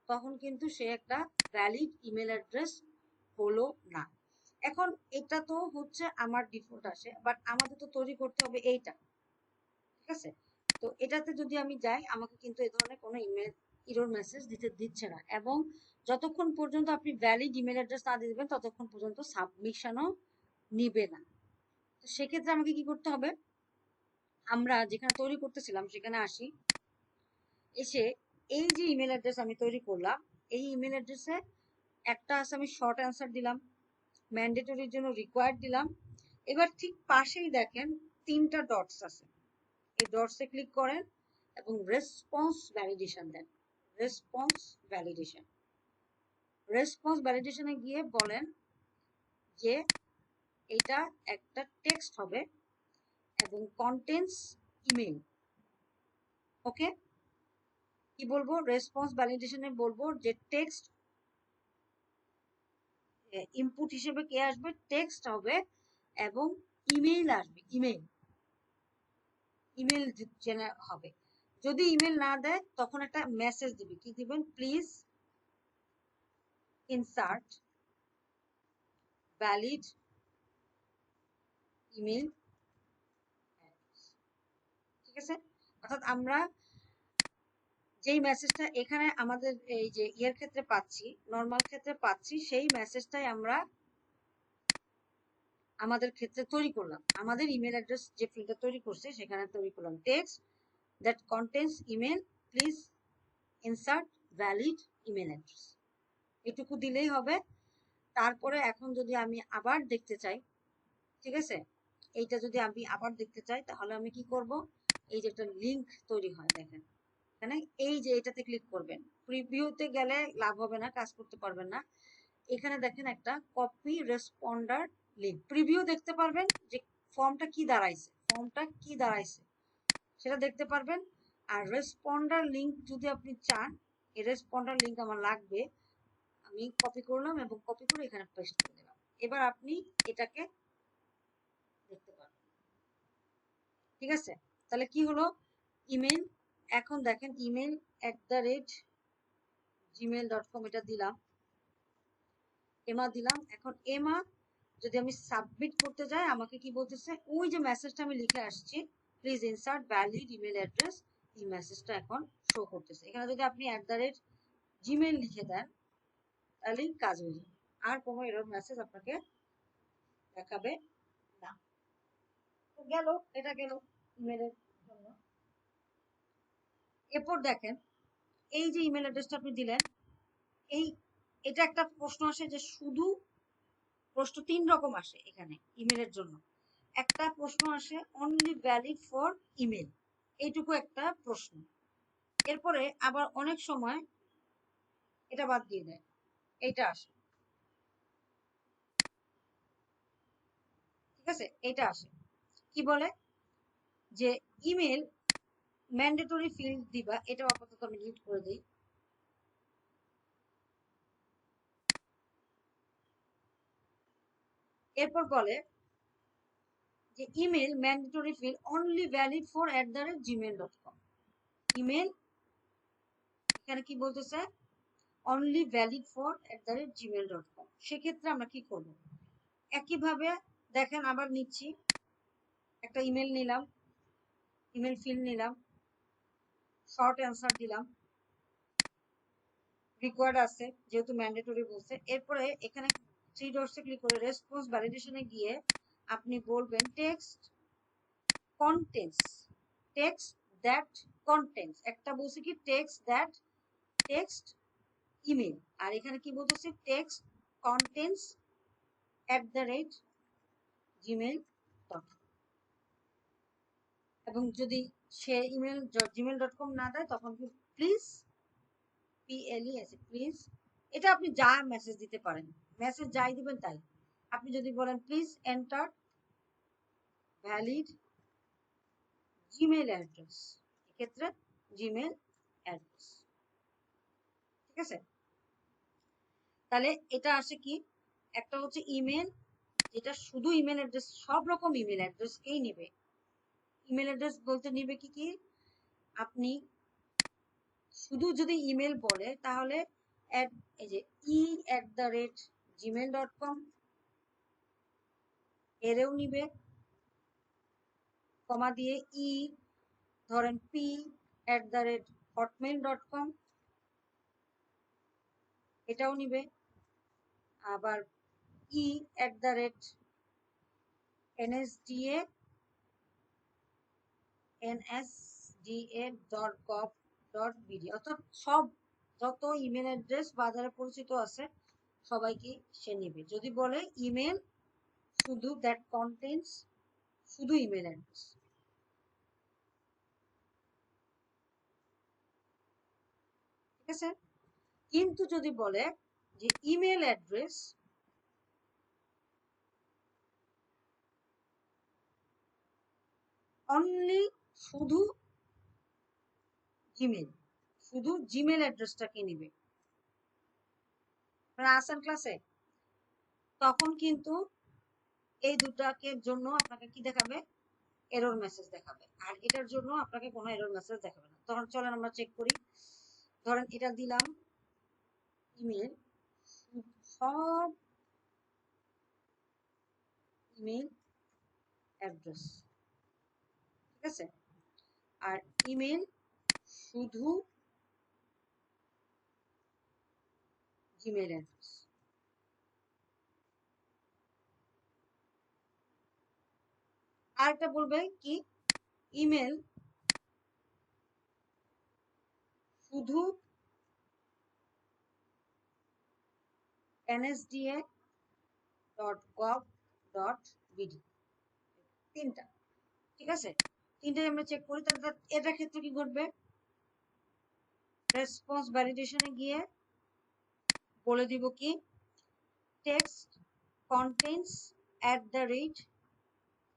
তখন কিন্তু সে একটা ভ্যালিড ইমেল অ্যাড্রেস হলো না। এখন এটা তো হচ্ছে আমার ডিফল্ট আসে, বাট আমাদের তো তৈরি করতে হবে এইটা, ঠিক আছে। তো এটাতে যদি আমি যাই, আমাকে কিন্তু এই ধরনের কোনো ইমেল এরর মেসেজ দিচ্ছে না, এবং যতক্ষণ পর্যন্ত আপনি ভ্যালিড ইমেল অ্যাড্রেস না দিয়ে দেবেন ততক্ষণ পর্যন্ত সাবমিশনও নিবে না। তো সেক্ষেত্রে আমাকে কি করতে হবে, আমরা যেখানে তৈরি করতেছিলাম সেখানে আসি, এসে এই যে ইমেল অ্যাড্রেস আমি তৈরি করলাম, এই ইমেল অ্যাড্রেসে একটা আছে, আমি শর্ট অ্যান্সার দিলাম, ম্যান্ডেটরির জন্য রিকোয়ার্ড দিলাম। এবার ঠিক পাশেই দেখেন 3টা ডটস আছে, এই ডটসে ক্লিক করেন এবং রেসপন্স ভ্যালিডেশন দেন। রেসপন্স ভ্যালিডেশন, রেসপন্স ভ্যালিডেশনে গিয়ে বলেন যে এটা একটা টেক্সট হবে এবং কন্টেন্টস ইমেল। ওকে, কি বলবো, রেসপন্স ভ্যালিডেশনে বলবো যে টেক্সট ইনপুট হিসেবে কে আসবে, টেক্সট হবে, এবং ইমেইল আসবে, ইমেইল, ইমেল হবে। যদি ইমেল না দেয় তখন একটা মেসেজ দিবে, কি দিবেন, প্লিজ ইনসার্ট ভ্যালিড ইমেল, ঠিক আছে। অর্থাৎ আমরা যেই মেসেজটা এখানে আমাদের এই যে ইয়ের ক্ষেত্রে পাচ্ছি, নর্মাল ক্ষেত্রে পাচ্ছি, সেই মেসেজটাই আমরা আমাদের ক্ষেত্রে তৈরি করলাম, আমাদের ইমেল অ্যাড্রেস যে ফিল্ডটা তৈরি করছে সেখানে তৈরি করলাম, text that contains email, please insert valid email address, এটুকু দিলেই হবে। তারপরে এখন যদি আমি আবার দেখতে চাই, ঠিক আছে, এইটা যদি আমি আবার দেখতে চাই তাহলে আমি কি করব, এই যে একটা লিঙ্ক তৈরি হয় দেখেন এখানে, এই যে এটাতে ক্লিক করবেন। প্রিভিউতে গেলে লাভ হবে না, কাজ করতে পারবেন না। এখানে দেখেন একটা কপি রেসপন্ডার লিঙ্ক, প্রিভিউ দেখতে পারবেন যে ফর্মটা কি দাঁড়াইছে, ফর্মটা কি দাঁড়াইছে সেটা দেখতে পারবেন। আর রেসপন্ডার লিঙ্ক যদি আপনি চান, এই রেসপন্ডার লিঙ্ক আমার লাগবে, আমি কপি করলাম এবং কপি করে এখানে পেস্ট করে দিলাম। এবার আপনি এটাকে দেখতে পারবেন, ঠিক আছে। তাহলে কি হলো, ইমেল, এখন দেখেন ইমেল @gmail.com, এটা দিলাম, এমা দিলাম। এখন এমা যদি আমি সাবমিট করতে যাই, আমাকে কি বলতেছে, ওই যে মেসেজটা আমি লিখে আসছি, please insert valid email address, এই মেসেজটা এখন শো করতেছে। এখানে যদি আপনি @gmail লিখে দেন তাহলেই কাজ হয়ে যাবে, আর কোনো এরর মেসেজ আপনাকে দেখাবে না। তো গেল, এটা গেল ইমেলের জন্য। এরপর দেখেন এই যে ইমেল অ্যাড্রেসটা আপনি দিলেন, এই এটা একটা প্রশ্ন আসে যে শুধু, প্রশ্ন 3 রকম আসে এখানে ইমেলের জন্য। একটা প্রশ্ন আসে অনলি ভ্যালিড ফর ইমেল, এইটুকু একটা প্রশ্ন। এরপরে আবার অনেক সময় এটা বাদ দিয়ে দেয়, এইটা আসে, ঠিক আছে, এইটা আসে, কি বলে যে ইমেল ম্যান্ডেটরি ফিল্ড দিবা, এটা আপাতত আমি ডিলিট করে দিই। এরপর বলে যে email mandatory field only valid for @gmail.com, email এখানে কি বলতেছে, অনলি ভ্যালিড ফর @gmail.com। সেক্ষেত্রে আমরা কি করব, একইভাবে দেখেন আবার নিচ্ছি, একটা ইমেল নিলাম, ইমেল ফিল্ড নিলাম, শর্ট অ্যান্সার দিলাম, রিকোয়ার্ড আছে যেহেতু ম্যান্ডেটরি বলছে। এরপরে এখানে থ্রি ডটসে ক্লিক করে রেসপন্স ভ্যালিডেশনে গিয়ে আপনি বলবেন text contents, text that contents, একটা বলছে কি টেক্সট ইমেল, আর এখানে কি বলতেছে টেক্সট কন্টেন্টস @gmail.com। এবং যদি সে ইমেল gmail.com না দেয় তখন প্লিজ প্লিজ, এটা আপনি যা মেসেজ দিতে পারেন, মেসেজ যাই দিবেন তাই। আপনি যদি বলেন please enter valid Gmail address, এক্ষেত্রে জিমেল অ্যাড্রেস, ঠিক আছে। তাহলে এটা আসে কি, একটা হচ্ছে ইমেল, যেটা শুধু ইমেল অ্যাড্রেস, সব রকম ইমেল অ্যাড্রেসকেই নিবে। ইমেল অ্যাড্রেস বলতে নিবে কি কি, আপনি শুধু যদি ইমেল বলে তাহলে এই যে e@gmail.com এরেও নিবে, কমা দিয়ে ধরেন p@hotmail.com এটাও নিবে, আবার nsda.gov.bd, অর্থাৎ সব যত ইমেল অ্যাড্রেস বাজারে পরিচিত আছে সবাইকে সে নিবে। যদি বলে ইমেল শুধু দ্যাট কন্টেন্টস, শুধু ইমেল অ্যাড্রেস, ঠিক আছে। কিন্তু যদি বলে যে ইমেল অ্যাড্রেস অনলি, শুধু জিমেল, শুধু জিমেল অ্যাড্রেসটাকে নিবে, মানে আসেন ক্লাসে, তখন কিন্তু এই দুটাকে জন্য আপনাকে কি দেখাবে, এরর মেসেজ দেখাবে, আর এটার জন্য আপনাকে কোনো এরর মেসেজ দেখাবে না। তখন চলেন আমরা চেক করি। ধরেন এটা দিলাম ইমেল, সব ইমেল অ্যাড্রেস, ঠিক আছে, আর ইমেল শুধু জিমেল অ্যাড্রেস। আর একটা বলবে কি ইমেল শুধু nsda.gov.bd, তিনটা, ঠিক আছে। তিনটাই আমরা চেক করি, তাহলে এটার ক্ষেত্রে কি ঘটবে, রেসপন্স ভ্যালিডেশনে গিয়ে বলে দিব কি text contents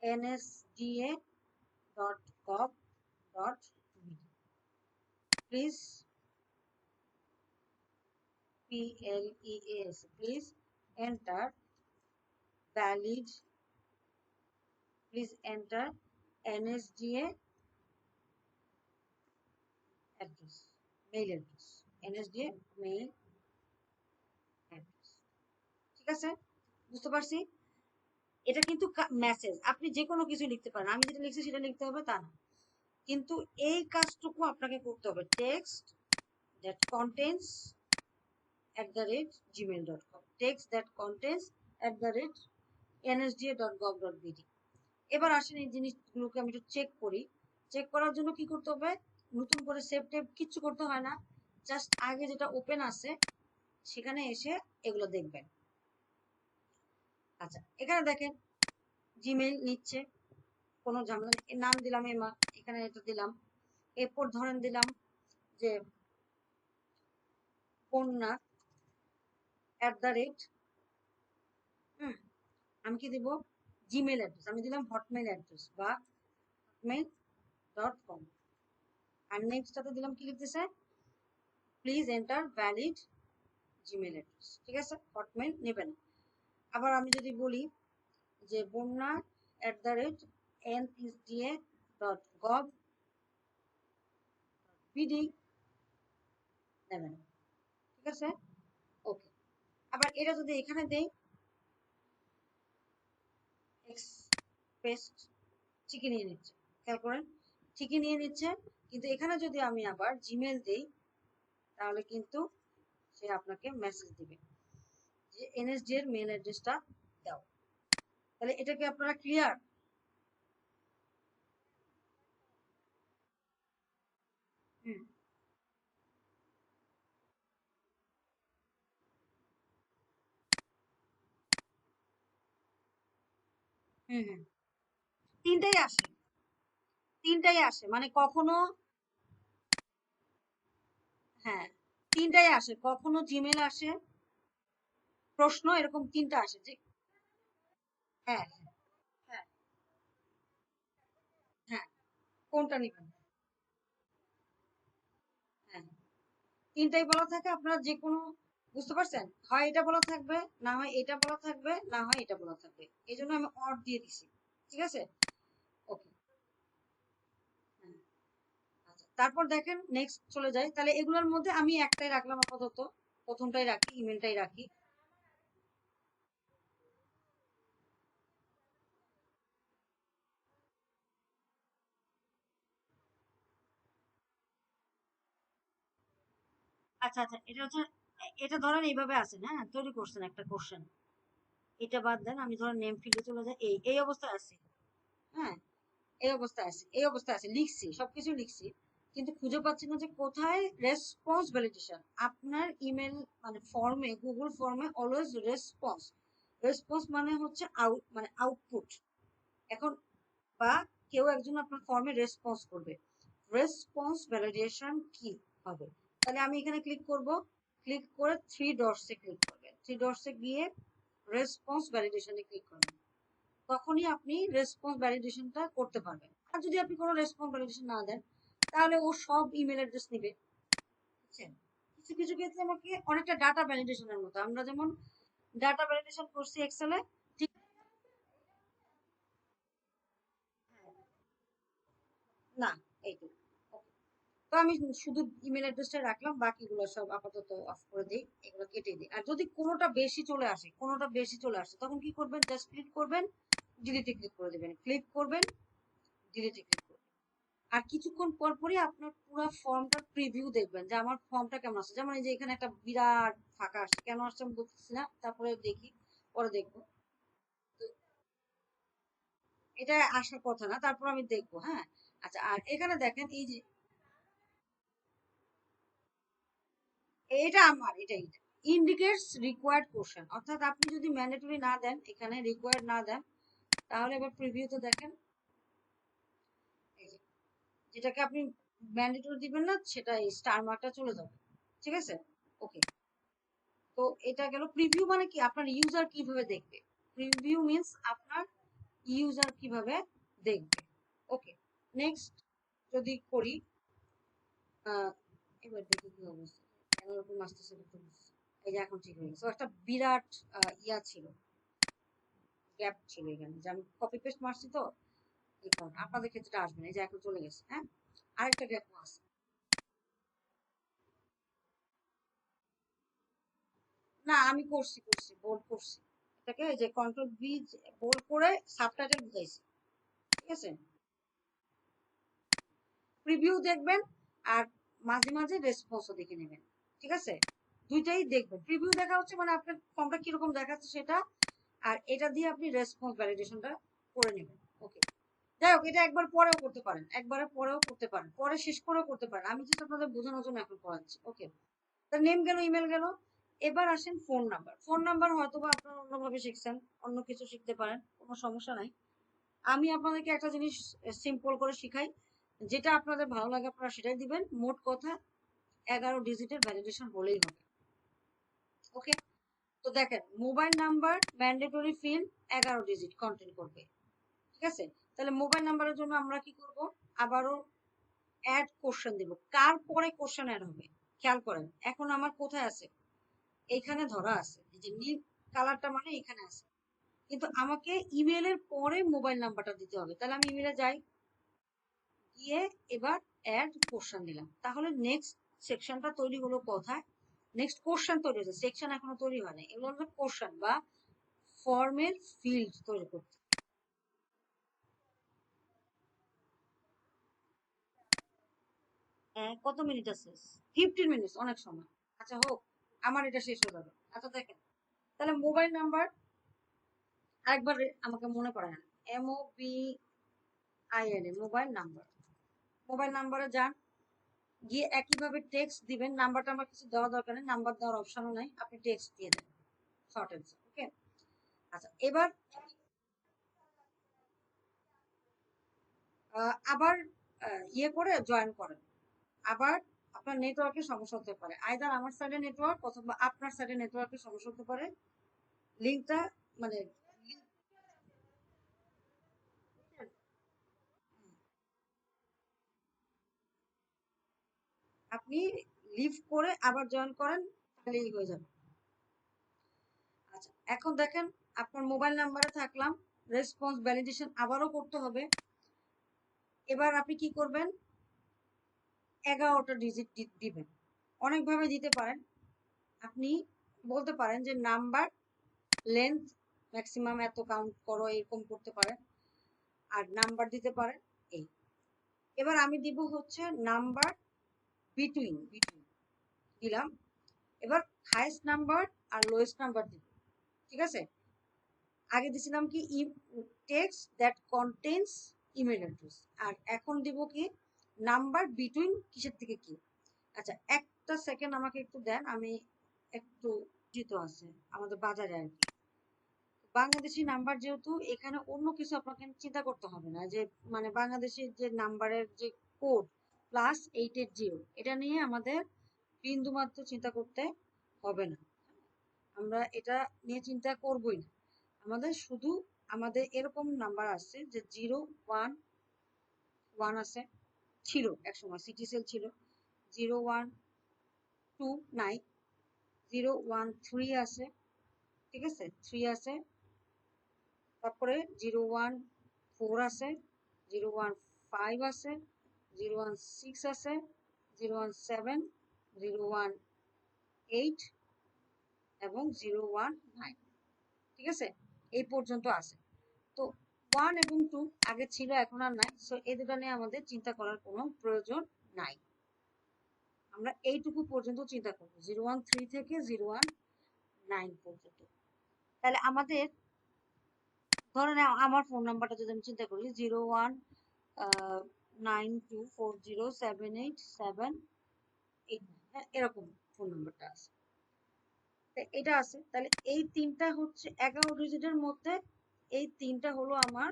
@nsda.gov.bd, please please enter valid, please enter nsda address, mail address, nsda mail address, ঠিক আছে। বুঝতে পারছি, এটা কিন্তু মেসেজ, আপনি যে কোনো কিছু লিখতে পারেন, আমি যেটা লিখছি সেটা লিখতে হবে তা না, কিন্তু এই কাজটুকু আপনাকে করতে হবে, text that contents @gmail.com, text that contents @nsda.gov.bd। এবার আসেন এই জিনিসগুলোকে আমি একটু চেক করি। চেক করার জন্য কি করতে হবে, নতুন করে সেভ টেভ কিচ্ছু করতে হয় না, জাস্ট আগে যেটা ওপেন আছে সেখানে এসে এগুলো দেখবেন। আচ্ছা, এখানে দেখেন জিমেইল নিচ্ছে, কোনো ঝামেলা নেই, নাম দিলাম এমা, এখানে এটা দিলাম, এরপর ধরেন দিলাম যে কন্যা @ আমি কি দিব জিমেল অ্যাড্রেস, আমি দিলাম হটমেল অ্যাড্রেস বা hotmail.com, আর নেক্সটটাতে দিলাম কি লিখতেছে please enter valid Gmail address, ঠিক আছে, হটমেল নেবেন। আবার আমি যদি বলি যে বন্যা @nsda.gov.bd নেবেন, ঠিক আছে, ওকে। আবার এটা যদি এখানে দেই এক্স পেস্ট চিকেন নিয়ে নিচ্ছে, খেয়াল করেন ঠিকই নিয়ে নিচ্ছে, কিন্তু এখানে যদি আমি আবার জিমেল দিই তাহলে কিন্তু সে আপনাকে মেসেজ দিবে যে এনএসডি এর মেল অ্যাড্রেসটা দাও। তাহলে এটা কি আপনারা ক্লিয়ার? হুম হুম হুম তিনটাই আসে, তিনটাই আসে মানে কখনো, হ্যাঁ তিনটাই আসে, কখনো জিমেল আসে, প্রশ্ন, এরকম তিনটা আসে যে হ্যাঁ হ্যাঁ হ্যাঁ কোনটা নিবেন, হ্যাঁ তিনটাই বলা থাকে, আপনারা যে কোনো, বুঝতে পারছেন, হয় এটা বলা থাকবে, না হয় এটা বলা থাকবে, না হয় এটা বলা থাকবে, এই জন্য আমি অর দিয়ে দিছি। ঠিক আছে, ওকে। আচ্ছা তারপর দেখেন নেক্সট চলে যাই, তাহলে এগুলোর মধ্যে আমি একটাই রাখলাম আপাতত, প্রথমটাই রাখি, ইমেলটাই রাখি। আচ্ছা আচ্ছা, এটা হচ্ছে, এটা ধরেন এইভাবে আছে, হ্যাঁ তৈরি করছেন একটা কোশ্চেন, এটা বাদ দেন, আমি ধরেন নেম ফিল্ডে চলে যাই, এই এই অবস্থায় আছি, হ্যাঁ এই অবস্থায় আছে, এই অবস্থায় আছে, লিখছি সবকিছু লিখছি, কিন্তু খুঁজে পাচ্ছি না যে কোথায় রেসপন্স ভ্যালিডেশন। আপনার ইমেল মানে ফর্মে, গুগল ফর্মে অলওয়েজ রেসপন্স, রেসপন্স মানে হচ্ছে আউট, মানে আউটপুট। এখন বা কেউ একজন আপনার ফর্মে রেসপন্স করবে, রেসপন্স ভ্যালিডেশন কি হবে, তাহলে আমি এখানে ক্লিক করব, ক্লিক করে থ্রি ডটসে ক্লিক করবেন, থ্রি ডটসে গিয়ে রেসপন্স ভ্যালিডেশনে ক্লিক করবেন, তখনই আপনি রেসপন্স ভ্যালিডেশনটা করতে পারবেন। আর যদি আপনি কোনো রেসপন্স ভ্যালিডেশন না দেন তাহলে ও সব ইমেল অ্যাড্রেস নিবে, বুঝছেন। কিছু কিছু ক্ষেত্রে আমাকে অনেকটা ডাটা ভ্যালিডেশনের মতো, আমরা যেমন ডাটা ভ্যালিডেশন করছি এক্সেলে, ঠিক না এইটুকু। তো আমি শুধু ইমেল অ্যাড্রেসটা রাখলাম, বাকিগুলো সব আপাতত অফ করে দিই, এগুলো কেটে দিই। আর যদি কোনোটা বেশি চলে আসে, কোনোটা বেশি চলে আসে, তখন কি করবেন, জাস্ট ক্লিক করবেন, ডিলিটে ক্লিক করে দেবেন, ক্লিক করবেন, ডিলিটে ক্লিক করবেন। আর কিছুক্ষণ পর পরই আপনার পুরো ফর্মটার প্রিভিউ দেখবেন যে আমার ফর্মটা কেমন আসছে, যেমন এই যে এখানে একটা বিরাট ফাঁকা আসছে, কেন আসছে আমি বুঝতেছি না, তারপরে দেখি, পরে দেখবো। তো এটা আসার কথা না, তারপর আমি দেখবো, হ্যাঁ। আচ্ছা আর এখানে দেখেন এই যে এটা আমার, এটা ইন্ডিকেটস রিকোয়ার্ড কোশ্চেন, অর্থাৎ আপনি যদি ম্যান্ডেটরি না দেন, এখানে রিকোয়ার্ড না দেন, তাহলে এবার প্রিভিউতে দেখেন, এই যে যেটাকে আপনি ম্যান্ডেটরি দিবেন না সেটা এই স্টার মার্কটা চলে যাবে। ঠিক আছে, ওকে। তো এটা গেল প্রিভিউ, মানে কি আপনার ইউজার কিভাবে দেখবে, প্রিভিউ মিন্স আপনার ইউজার কিভাবে দেখবে। ওকে, নেক্সট যদি করি, এবার দেখি কি অবস্থা, কেন এরকম আসতেছে না তো। এই যে এখন ঠিক হয়ে গেছে, একটা বিরাট ইয়া ছিল, গ্যাপ ছিল এখানে, যে আমি কপি পেস্ট মারছি তো এই কারণে। আপনাদের ক্ষেত্রে আসবে না, এই যে এখন চলে গেছে, হ্যাঁ আরেকটা গ্যাপ আছে। না আমি করছি, করছি বোল্ড করছি, এটাকে এই যে কন্ট্রোল বি বোল্ড করে সাবটাইটেল বুঝাইছি। ঠিক আছে, প্রিভিউ দেখবেন আর মাঝে মাঝে রেসপন্সও দেখে নেবেন। ঠিক আছে, দুইটাই দেখবেন, প্রিভিউ দেখা হচ্ছে মানে আপনার ফর্মটা কিরকম দেখাচ্ছে সেটা, আর এটা দিয়ে আপনি রেসপন্স ভ্যালিডেশনটা করে নেবেন। ওকে, যাই হোক এটা একবার পরেও করতে পারেন, একবারে পরেও করতে পারেন, পরে শেষ করেও করতে পারেন, আমি জাস্ট আপনাদের বোঝানোর জন্য এখন করাচ্ছি। ওকে, তার নেম গেল, ইমেল গেল, এবার আসেন ফোন নাম্বার। ফোন নাম্বার হয়তো বা আপনারা অন্যভাবে শিখছেন, অন্য কিছু শিখতে পারেন, কোনো সমস্যা নাই। আমি আপনাদেরকে একটা জিনিস সিম্পল করে শিখাই, যেটা আপনাদের ভালো লাগে আপনারা সেটাই দিবেন, মোট কথা 11 ডিজিটের ভ্যালিডেশন হলেই হবে। ওকে, তো দেখেন mobile number mandatory field 11 digit content করবে। ঠিক আছে, তাহলে মোবাইল নাম্বারের জন্য আমরা কি করব, আবারও অ্যাড কোশ্চেন দিব, কার পরে কোশ্চেন অ্যাড হবে, খেয়াল করেন এখন আমার কোথায় আছে, এইখানে ধরা আছে, এই যে নীল কালারটা মানে এখানে আছে, কিন্তু আমাকে ইমেলের পরে মোবাইল নাম্বারটা দিতে হবে, তাহলে আমি ইমেলে যাই, গিয়ে এবার অ্যাড কোশ্চেন দিলাম, তাহলে নেক্সট সেকশনটা তৈরি হলো কোথায়, নেক্সট কোশ্চেন তৈরি হয়েছে, সেকশন এখনো তৈরি হয় না, এগুলো হলো কোশ্চেন বা ফর্মের ফিল্ড তৈরি করতে। কত মিনিট আছে? 15 মিনিট, অনেক সময়। আচ্ছা হোক, আমার এটা শেষ হয়ে যাবে। আচ্ছা দেখেন, তাহলে মোবাইল নাম্বার আরেকবার আমাকে মনে করায়। MOBIN, mobile number. মোবাইল নাম্বারে যান, গিয়ে একইভাবে টেক্সট দিবেন। নাম্বারটা আমার কিছু দেওয়া দরকার নেই, নাম্বার দেওয়ার অপশনও নাই, আপনি টেক্সট দিয়ে দেন, শর্ট অ্যান্সার। ওকে। আচ্ছা এবার আবার ইয়ে করে জয়েন করেন। আবার আপনার নেটওয়ার্কের সমস্যা হতে পারে, আইদার আমার সাইডে নেটওয়ার্ক অথবা আপনার সাইডে নেটওয়ার্কের সমস্যা হতে পারে। লিঙ্কটা মানে আপনি লিভ করে আবার জয়েন করেন, তাহলেই হয়ে যাবে। আচ্ছা এখন দেখেন, আপনার মোবাইল নাম্বারে থাকলাম, রেসপন্স ভ্যালিডেশন আবারও করতে হবে। এবার আপনি কি করবেন, 11টা ডিজিট দিবেন। অনেকভাবে দিতে পারেন, আপনি বলতে পারেন যে নাম্বার লেন্থ ম্যাক্সিমাম এত কাউন্ট করো, এরকম করতে পারেন। আর নাম্বার দিতে পারেন এই। এবার আমি দিব হচ্ছে নাম্বার বিটুইন বিটুইন দিলাম। এবার হাইয়েস্ট নাম্বার আর লোয়েস্ট নাম্বার দিব, ঠিক আছে। আগে দিছিলাম কি text that contains email address, আর এখন দিব কি নাম্বার বিটুইন কিসের থেকে কি। আচ্ছা একটা সেকেন্ড আমাকে একটু দেন, আমি একটু জিত আছে আমাদের বাজারে আর কি। বাংলাদেশি নাম্বার যেহেতু, এখানে অন্য কিছু আপনাকে চিন্তা করতে হবে না, যে মানে বাংলাদেশের যে নাম্বারের যে কোড +880, এটা নিয়ে আমাদের বিন্দুমাত্র চিন্তা করতে হবে না। আমরা এটা নিয়ে চিন্তা করবই না। আমাদের শুধু আমাদের এরকম নাম্বার আছে যে 011 আছে, ছিল একসময় সিটিসেল ছিল। 0129, 013 আছে, ঠিক আছে, 3 আছে। তারপরে 014 আছে, 015 আছে, 016 আছে, 017, 018 এবং 019, ঠিক আছে, এই পর্যন্ত আছে। তো 1 এবং 2 আগে ছিল, এখন আর নাই, সো এই দুটো নিয়ে আমাদের চিন্তা করার কোনো প্রয়োজন নাই। আমরা এইটুকু পর্যন্ত চিন্তা করবো, 013 থেকে 019 পর্যন্ত। তাহলে আমাদের ধরেন আমার ফোন নাম্বারটা যদি আমি চিন্তা করি, 0192407878, এরকম ফোন নাম্বারটা আছে। এটা আছে, তাহলে এই তিনটা হচ্ছে 11 ডিজিটের মধ্যে, এই তিনটা হলো আমার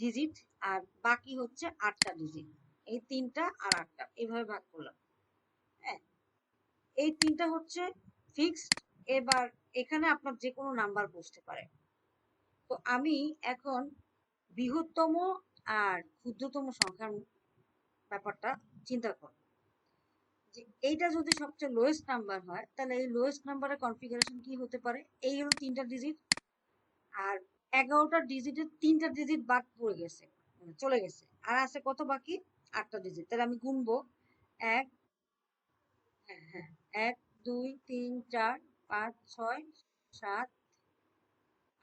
ডিজিট, আর বাকি হচ্ছে 8টা ডিজিট। এই তিনটা আর 8টা এইভাবে ভাগ করলাম। হ্যাঁ, এই তিনটা হচ্ছে ফিক্সড। এবার এখানে আপনার যে কোনো নাম্বার বসতে পারে। তো আমি এখন বৃহত্তম আর ক্ষুদ্রতম সংখ্যার ব্যাপারটা চিন্তা করব, যে এইটা যদি সবচেয়ে লোয়েস্ট নাম্বার হয়, তাহলে এই লোয়েস্ট নাম্বারের কনফিগারেশন কি হতে পারে। এই হলো 3টা ডিজিট, আর 11টা ডিজিটের 3টা ডিজিট বাদ পড়ে গেছে, মানে চলে গেছে, আর আছে কত বাকি, 8টা ডিজিট। তাহলে আমি গুনবো, এক, হ্যাঁ হ্যাঁ, 1 2 3 4 5 6 7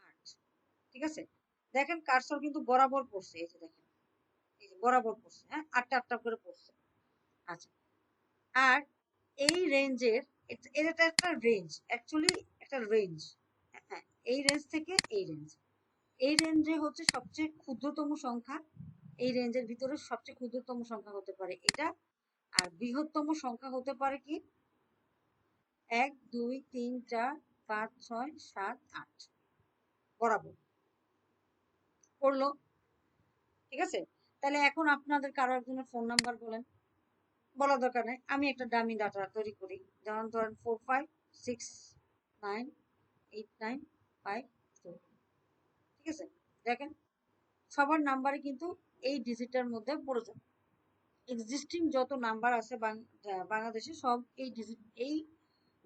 8, ঠিক আছে। দেখেন কার্সর কিন্তু বরাবর পড়ছে, এই যে দেখেন, এই যে বরাবর পড়ছে, হ্যাঁ, 8টা 8টা করে পড়ছে। আচ্ছা, আর এই রেঞ্জের, এটা একটা রেঞ্জ, অ্যাকচুয়ালি একটা রেঞ্জ। হ্যাঁ, এই রেঞ্জ থেকে এই রেঞ্জ, এই রেঞ্জে হচ্ছে সবচেয়ে ক্ষুদ্রতম সংখ্যা, এই রেঞ্জের ভিতরে সবচেয়ে ক্ষুদ্রতম সংখ্যা হতে পারে এটা, আর বৃহত্তম সংখ্যা হতে পারে কি 1 2 3 4 5 6 7 8, বরাবর পড়লো, ঠিক আছে। তাহলে এখন আপনাদের কারো একজনের ফোন নাম্বার বলেন, বলার দরকার নেই, আমি একটা ডামি ডাটা তৈরি করি। যেমন ধরেন 45698952, ঠিক আছে। দেখেন সবার নাম্বারে কিন্তু এই ডিজিটের মধ্যে পড়ে যাবে। এক্সিস্টিং যত নাম্বার আছে বাংলাদেশে, সব এই ডিজিট, এই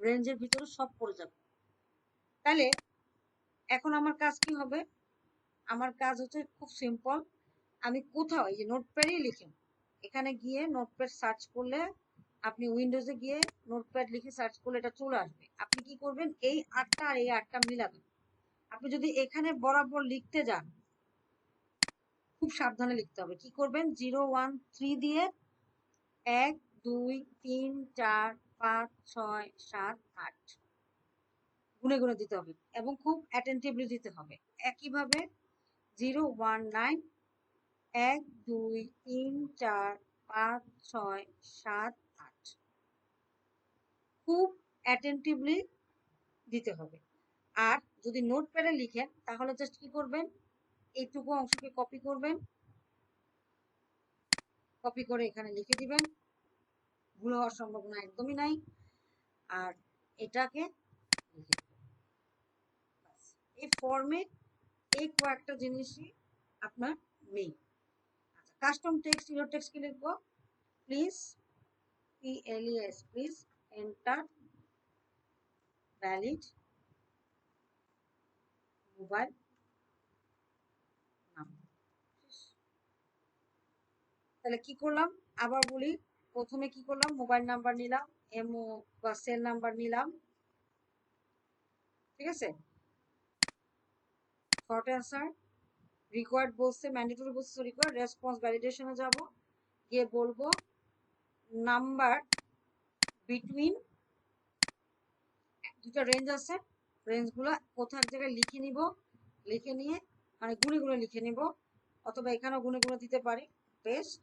রেঞ্জের ভিতরে সব পড়ে যাবে। তাহলে এখন আমার কাজ কি হবে, আমার কাজ হচ্ছে খুব সিম্পল। আমি কোথাও এই যে নোটপ্যাডই লিখে, এখানে গিয়ে নোটপ্যাড সার্চ করলে, আপনি উইন্ডোজে গিয়ে নোটপ্যাড লিখে সার্চ করলে এটা চলে আসবে। আপনি কি করবেন, এই 8টা আর এই 8টা মিলাবেন। আপনি যদি এখানে বরাবর লিখতে যান, খুব সাবধানে লিখতে হবে। কি করবেন, 0 1 3 দিয়ে 1 2 3 4 5 6 7 8 গুনে গুনে দিতে হবে এবং খুব অ্যাটেন্টিভলি দিতে হবে। একইভাবে 0 1 9 1 2 3 4 5 6 7 8 খুব অ্যাটেন্টিভলি দিতে হবে। আর যদি নোটপ্যাডে লিখেন তাহলে জাস্ট কি করবেন, এইটুকু অংশকে কপি করবেন, কপি করে এখানে লিখে দিবেন, ভুল হওয়ার সম্ভাবনা একদমই নাই। আর এটাকে লিখে দিবেন। এই ফর্মে এই কয়েকটা জিনিসই আপনার মেইন। আচ্ছা, কাস্টম টেক্সট, ইউর টেক্সট কি লিখবো, please PLES please enter valid mobile number. তাহলে কি করলাম, আবার বলি, প্রথমে কি করলাম, মোবাইল নাম্বার নিলাম, এমও বা সেল নাম্বার নিলাম, ঠিক আছে। শর্ট অ্যান্সার রিকোয়ার্ড বলছে, ম্যান্ডেটরি বলছে, রিকোয়ার্ড রেসপন্স ভ্যালিডেশনে যাব, গিয়ে বলবো নাম্বার বিটুইন, দুটো রেঞ্জ আছে, রেঞ্জগুলো কোথাও এক জায়গায় লিখে নিব, লিখে নিয়ে মানে গুণে গুণে লিখে নিব, অথবা এখানেও গুণে গুণে দিতে পারি, পেস্ট,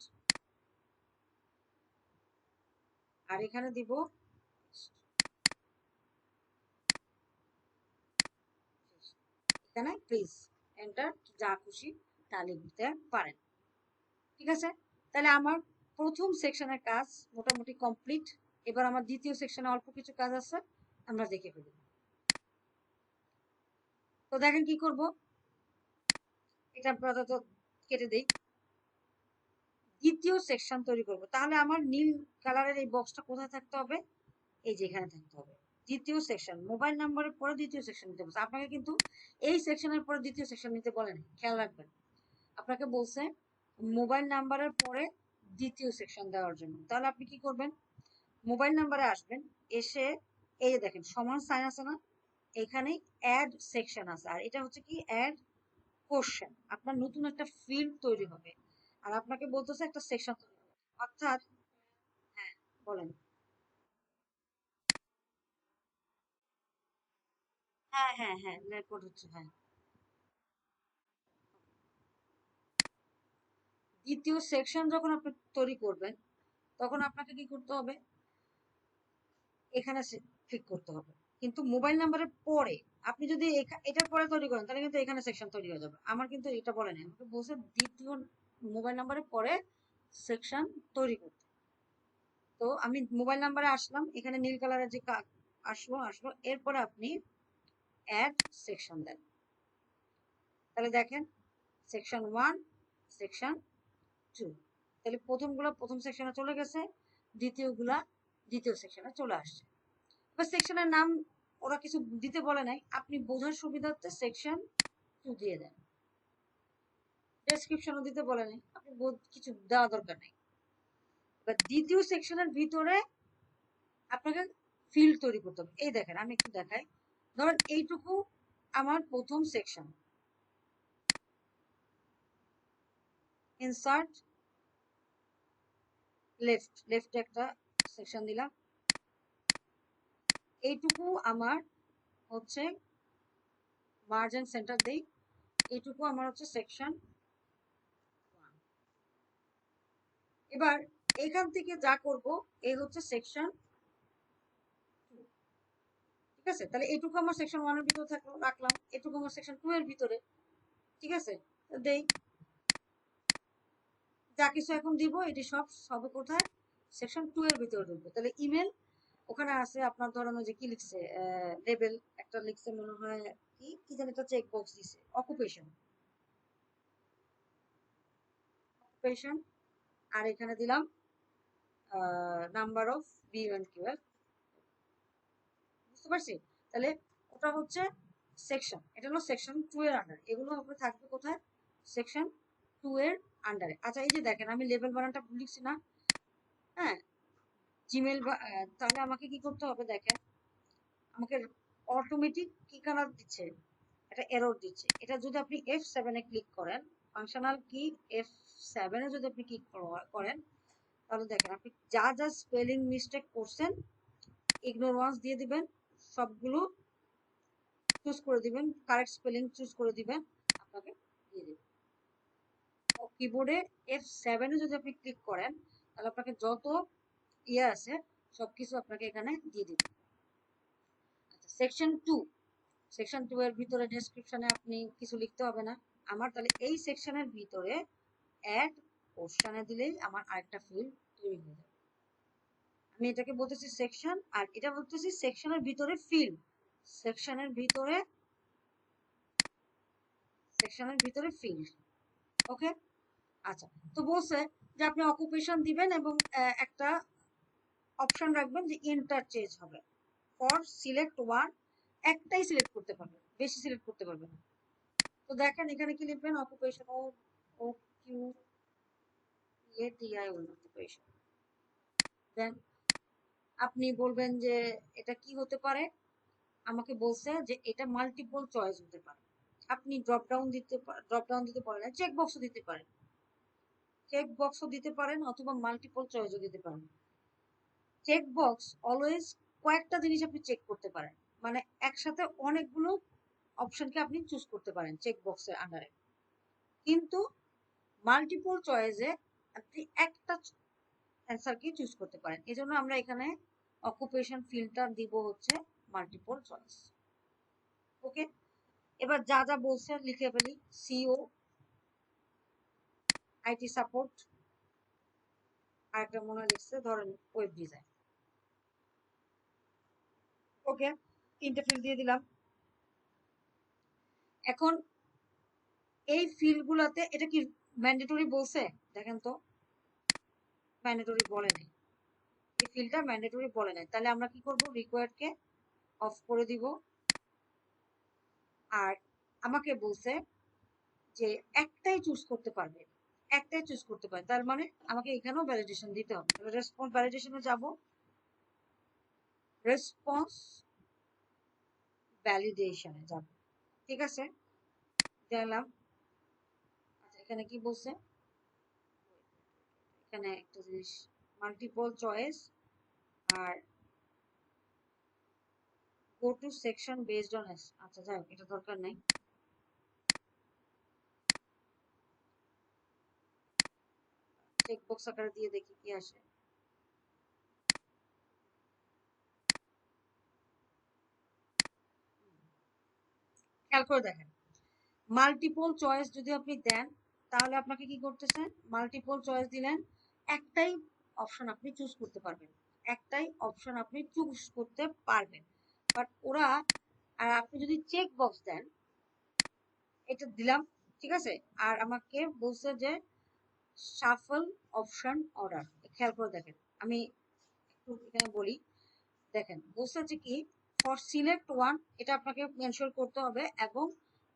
আর এখানে দিব এখানে প্লিজ এন্টার, যা খুশি তা লিখতে পারেন, ঠিক আছে। তাহলে আমার প্রথম সেকশনের কাজ মোটামুটি কমপ্লিট। এবার আমার দ্বিতীয় সেকশনে অল্প কিছু কাজ আছে, আমরা দেখে ফেলি। তো দেখেন কি করব, এটা আপাতত কেটে দেই। দ্বিতীয় সেকশন তৈরি করব, তাহলে আমার নীল কালারের এই বক্সটা কোথায় থাকতে হবে, এই যে এখানে থাকতে হবে। দ্বিতীয় সেকশন, মোবাইল নাম্বারের পরে দ্বিতীয় সেকশন নিতে বলছে আপনাকে, কিন্তু এই সেকশনের পরে দ্বিতীয় সেকশন নিতে বলেন, খেয়াল রাখবেন। আপনাকে বলছে মোবাইল নাম্বারের পরে দ্বিতীয় সেকশন দেওয়ার জন্য। তাহলে আপনি কি করবেন, মোবাইল নাম্বারে আসবেন, এসে এই যে দেখেন সমান সাইন আছে না, এখানে অ্যাড সেকশন আছে, আর এটা হচ্ছে কি অ্যাড কোশ্চেন। আপনার নতুন একটা ফিল্ড তৈরি হবে, আর আপনাকে বলতেছে একটা সেকশন তৈরি হবে, অর্থাৎ হ্যাঁ বলেন। হ্যাঁ হ্যাঁ হ্যাঁ রেকর্ড হচ্ছে, হ্যাঁ। দ্বিতীয় সেকশন যখন আপনি তৈরি করবেন তখন আপনাকে কি করতে হবে, এখানে ক্লিক করতে হবে, কিন্তু মোবাইল নাম্বারের পরে। আপনি যদি এটার পরে তৈরি করেন তাহলে কিন্তু এখানে সেকশন তৈরি হয়ে যাবে। আমার কিন্তু এটা বলে নাই, আমাকে বলছে দ্বিতীয় মোবাইল নাম্বারের পরে সেকশন তৈরি করতে। তো আমি মোবাইল নাম্বারে আসলাম, এখানে নীল কালারের যে আসলো এরপরে আপনি অ্যাড সেকশন দেন। তাহলে দেখেন সেকশন 1, সেকশন 2, তাহলে প্রথমগুলো প্রথম সেকশনে চলে গেছে, দ্বিতীয়গুলা দ্বিতীয় সেকশনে চলে আসছে। এবার সেকশনের নাম ওরা কিছু দিতে বলে নাই, আপনি বোঝার সুবিধার্থে সেকশন 2 দিয়ে দেন। ডেসক্রিপশনও দিতে বলে নাই, আপনি কিছু দেওয়া দরকার নেই। এবার দ্বিতীয় সেকশনের ভিতরে আপনাকে ফিল্ড তৈরি করতে হবে। এই দেখেন আমি একটু দেখাই, ধরেন এইটুকু আমার প্রথম সেকশন, ইনসার্ট লেফটে একটা সেকশন দিলাম, এইটুকু আমার হচ্ছে মার্জ এন্ড সেন্টার দেই, এইটুকু আমার হচ্ছে সেকশন 1। এবার এখান থেকে যা করব এই হচ্ছে সেকশন 2, ঠিক আছে। তাহলে এইটুকু আমার সেকশন 1 এর ভিতরে থাকলো, রাখলাম, এটুকু আমার সেকশন 2 এর ভিতরে, ঠিক আছে। দেই, যা কিছু এখন দিব এটি সব সবে কোথায়, সেকশন 2 এর ভিতরে ঢুকবে। তাহলে ইমেল ওখানে আছে আপনার, ধরানো যে কি লিখছে, লেবেল একটা লিখছে মনে হয়, কি কি জানি একটা চেক বক্স দিছে, অকুপেশন, অকুপেশন, আর এখানে দিলাম নাম্বার অফ BUNQL, বুঝতে পারছি। তাহলে ওটা হচ্ছে সেকশন, এটা হলো সেকশন 2 এর আন্ডারে, এগুলো হবে থাকবে কোথায়, সেকশন 2 এর আন্ডারে। আচ্ছা এই যে দেখেন আমি লেবেল বানানটা লিখছি না, হ্যাঁ, জিমেল, তাহলে আমাকে কি করতে হবে দেখেন, আমাকে অটোমেটিক কি কালার দিচ্ছে, এটা এরর দিচ্ছে। এটা যদি আপনি F7 এ ক্লিক করেন ফাংশনাল কি F7 যদি আপনি ক্লিক করেন তাহলে দেখেন আপনি যা যা স্পেলিং মিস্টেক করছেন ইগনোর ওয়ান্স দিয়ে দিবেন, সবগুলো চুজ করে দিবেন, কারেক্ট স্পেলিং চুজ করে দিবেন, আপনাকে দিয়ে দিবেন। কিবোর্ডে F7 যদি আপনি ক্লিক করেন তাহলে আপনাকে যত আছে সবকিছু আপনাকে এখানে দিয়ে দিবে। আচ্ছা, সেকশন 2 এর ভিতরে ডেসক্রিপশনে আপনি কিছু লিখতে হবে না আমার, তাহলে এই সেকশনের ভিতরে অ্যাড কোশ্চেনে দিলেই আমার আরেকটা ফিল্ড তৈরি হয়ে যাবে। আমি এটাকে বলতেছি সেকশন, আর এটা বলতেছি সেকশনের ভিতরে ফিল্ড, সেকশনের ভিতরে ফিল্ড। ওকে, আচ্ছা, তো বলছে যে আপনি অকুপেশন দিবেন এবং একটা অপশন রাখবেন যে ইন্টারচেঞ্জ হবে ফর সিলেক্ট ওয়ান, একটাই সিলেক্ট করতে পারবেন, বেশি সিলেক্ট করতে পারবেন না। তো দেখেন এখানে কি লিখবেন, occupation O Q A T I occupation. Then আপনি বলবেন যে এটা কি হতে পারে, আমাকে বলছে যে এটা মাল্টিপল চয়েস হতে পারে। আপনি ড্রপ ডাউন দিতে পারেন, চেক বক্সও দিতে পারেন, অথবা মাল্টিপল চয়েসও দিতে পারেন। চেক বক্স অলওয়েজ কয়েকটা জিনিস আপনি চেক করতে পারেন, মানে একসাথে অনেকগুলো অপশনকে আপনি চুজ করতে পারেন চেক বক্সের আন্ডারে, কিন্তু মাল্টিপল চয়েসে আপনি একটা অ্যান্সারকে চুজ করতে পারেন। এজন্য আমরা এখানে অকুপেশন ফিল্টার দিব হচ্ছে মাল্টিপল চয়েস। ওকে, এবার যা যা বলছে লিখে ফেলি। সিও, আইটি সাপোর্ট, আর একটা মনে লিখছে ধরেন ওয়েব ডিজাইন। ওকে, তিনটে ফিল্ড দিয়ে দিলাম। এখন এই ফিল্ডগুলোতে এটা কি ম্যান্ডেটরি বলছে? দেখেন তো, ম্যান্ডেটরি বলে নাই, এই ফিল্ডটা ম্যান্ডেটরি বলে নাই। তাহলে আমরা কি করব, রিকোয়ার্ডকে অফ করে দিব। আর আমাকে বলছে যে একটাই চুজ করতে পারবে, তার মানে আমাকে এখানেও ভ্যালিডেশন দিতে হবে। রেসপন্স ভ্যালিডেশনে যাব, রেসপন্স ভ্যালিডেশনে যাব, ঠিক আছে, গেলাম। আচ্ছা, এখানে কি বলছে, এখানে একটা জিনিস মাল্টিপল চয়েস আর go to section based on এস। আচ্ছা যাই হোক, এটা দরকার নেই। চেকবক্স আকারে দিয়ে দেখি কি আসে। খেয়াল করে দেখেন, মাল্টিপল চয়েস যদি আপনি দেন তাহলে আপনাকে কি করতেছে, মাল্টিপল চয়েস দিলেন, একটাই অপশন আপনি চুজ করতে পারবেন, বাট ওরা, আর আপনি যদি চেক বক্স দেন, এটা দিলাম, ঠিক আছে, আর আমাকে বলছে যে শাফল অপশন অর্ডার। খেয়াল করে দেখেন, আমি একটু এখানে বলি, দেখেন বলছে যে কি, ফর সিলেক্ট ওয়ান, এটা আপনাকে মেনশন করতে হবে, এবং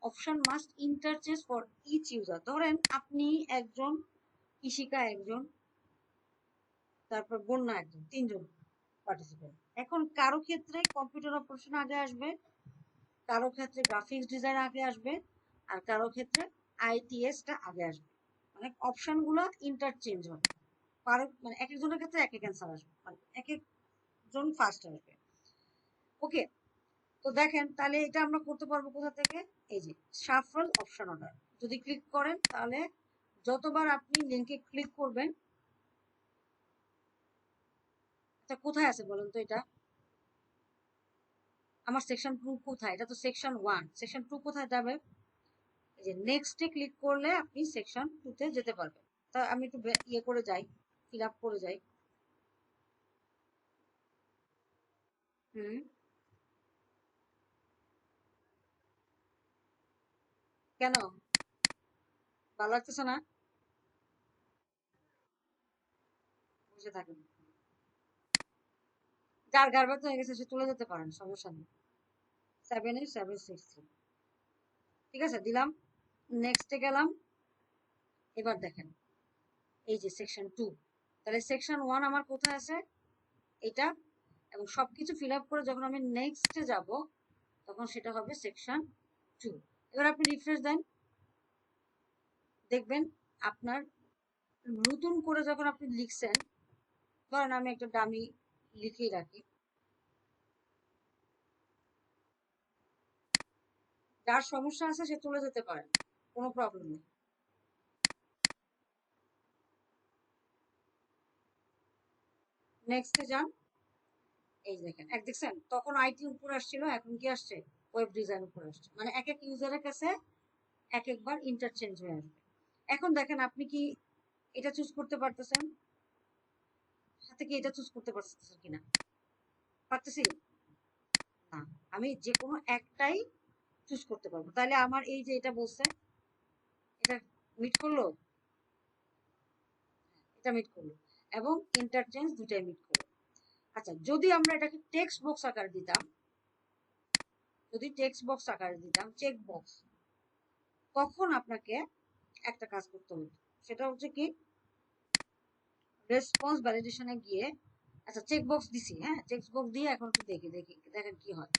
option must interchange for each user. ধরেন আপনি একজন, কৃষিকা একজন, তারপর বন্যা একজন, তিনজন পার্টিসিপেন্ট। এখন কারো ক্ষেত্রে কম্পিউটার অপারেশন আগে আসবে, কারো ক্ষেত্রে গ্রাফিক্স ডিজাইন আগে আসবে, আর কারো ক্ষেত্রে আইটিএসটা আগে আসবে। মানে অপশন গুলো ইন্টারচেঞ্জ হবে, মানে এক একজনের ক্ষেত্রে এক এক অ্যান্সার আসবে, মানে এক একজন ফার্স্ট আসবে। ওকে, তো দেখেন তাহলে এটা আমরা করতে পারবো কোথা থেকে, এই যে শাফল অপশন অর্ডার যদি ক্লিক করেন, তাহলে যতবার আপনি লিঙ্কে ক্লিক করবেন, এটা কোথায় আছে বলেন তো, এটা আমার সেকশন 2 কোথায়, এটা তো সেকশন 1, সেকশন 2 কোথায় যাবে, এই যে নেক্সটে ক্লিক করলে আপনি সেকশন 2 তে যেতে পারবেন। তা আমি একটু ইয়ে করে যাই, ফিল আপ করে যাই। হুম, কেন ভালো লাগতেছে না, বসে থাকেন, যার গার্বেজ হয়ে গেছে সে তুলে যেতে পারেন, সমস্যা নেই। 78763, ঠিক আছে, দিলাম, নেক্সটে গেলাম। এবার দেখেন এই যে সেকশন 2, তাহলে সেকশন 1 আমার কোথায় আছে, এটা, এবং সবকিছু ফিল আপ করে যখন আমি নেক্সটে যাব তখন সেটা হবে সেকশন 2। এবার আপনি রিফ্রেশ দেন, দেখবেন আপনার নতুন করে যখন আপনি লিখছেন, ধরেন আমি একটা ডামি লিখেই রাখি, যার সমস্যা আছে সে চলে যেতে পারে, কোনো প্রবলেম নেই। নেক্সটে যান, এই দেখেন এক দেখছেন তখন আইটি উপরে আসছিল, এখন কি আসছে ওয়েব ডিজাইন উপরে আসছে, মানে এক এক ইউজারের কাছে এক একবার ইন্টারচেঞ্জ হয়ে আসবে। এখন দেখেন আপনি কি এটা চুজ করতে পারতেছেন, সাথে কি এটা চুজ করতে পারতেছেন কিনা, পারতেছি না, আমি যে কোনো একটাই চুজ করতে পারবো। তাহলে আমার এই যে এটা বলছে, এটা মিট করলো, এটা মিট করলো, এবং ইন্টারচেঞ্জ দুটাই মিট করলো। আচ্ছা, যদি আমরা এটাকে টেক্সট বক্স আকারে দিতাম, যদি টেক্সট বক্স আকারে দিতাম চেক বক্স, তখন আপনাকে একটা কাজ করতে হবে, সেটা হচ্ছে কি রেসপন্স ভ্যালিডেশনে গিয়ে, আচ্ছা চেক বক্স দিছি, হ্যাঁ চেক বক্স দিয়ে এখন একটু দেখি দেখি দেখেন কি হয়।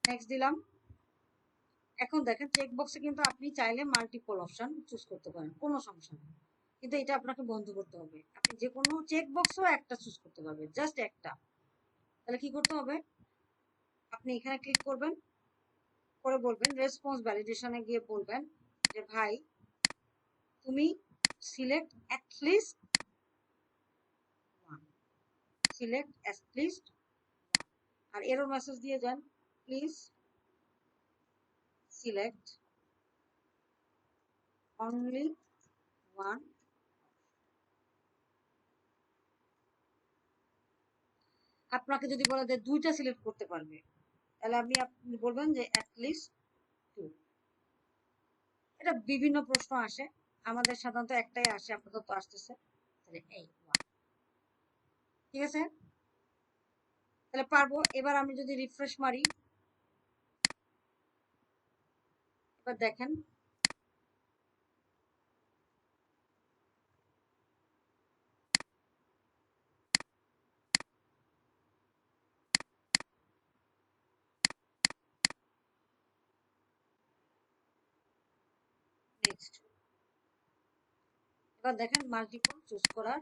নেক্সট দিলাম। এখন দেখেন চেক বক্সে কিন্তু আপনি চাইলে মাল্টিপল অপশন চুজ করতে পারেন, কোনো সমস্যা নেই, কিন্তু এটা আপনাকে বন্ধ করতে হবে। আপনি যে কোনো চেক বক্সও একটা চুজ করতে পারবেন, জাস্ট একটা। তাহলে কি করতে হবে, আপনি এখানে ক্লিক করবেন, করে বলবেন রেসপন্স ভ্যালিডেশনে গিয়ে বলবেন যে ভাই তুমি select at least one, select at least one, আর এরর মেসেজ দিয়ে যান প্লিজ সিলেক্ট অনলি ওয়ান। আপনাকে যদি বলা যায় দুইটা সিলেক্ট করতে পারবে, তাহলে আপনি বলবেন যে অ্যাটলিস্ট টু। এটা বিভিন্ন প্রশ্ন আসে, আমাদের সাধারণত একটাই আসে, আপাতত আসতেছে, তাহলে এই ওয়ান। ঠিক আছে, তাহলে পারবো। এবার আমি যদি রিফ্রেশ মারি, এবার দেখেন নেক্সট, এবার দেখেন মাল্টিপল চুজ করার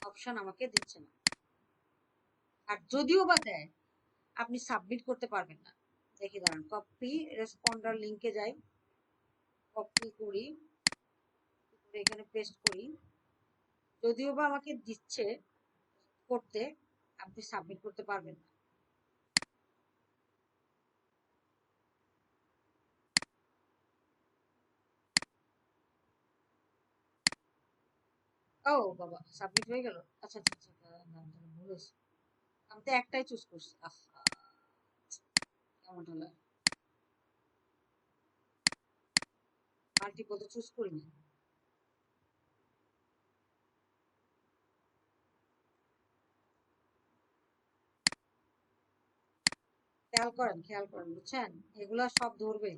অপশন আমাকে দিচ্ছে না, আর যদিও বা দেয় আপনি সাবমিট করতে পারবেন না। দেখি দাঁড়ান, কপি রেসপন্ডার লিঙ্কে যাই, কপি করি, করে এখানে পেস্ট করি, যদিও বা আমাকে দিচ্ছে করতে, আপনি সাবমিট করতে পারবেন না। ও বাবা, সাবমিট হয়ে গেল। আচ্ছা আচ্ছা আচ্ছা, ভুল হয়েছে, আমি তো একটাই চুজ করছি, কেমন হলো, মাল্টিপল তো চুজ করিনি। খেয়াল করেন বুঝছেন, এগুলা সব ধরবে,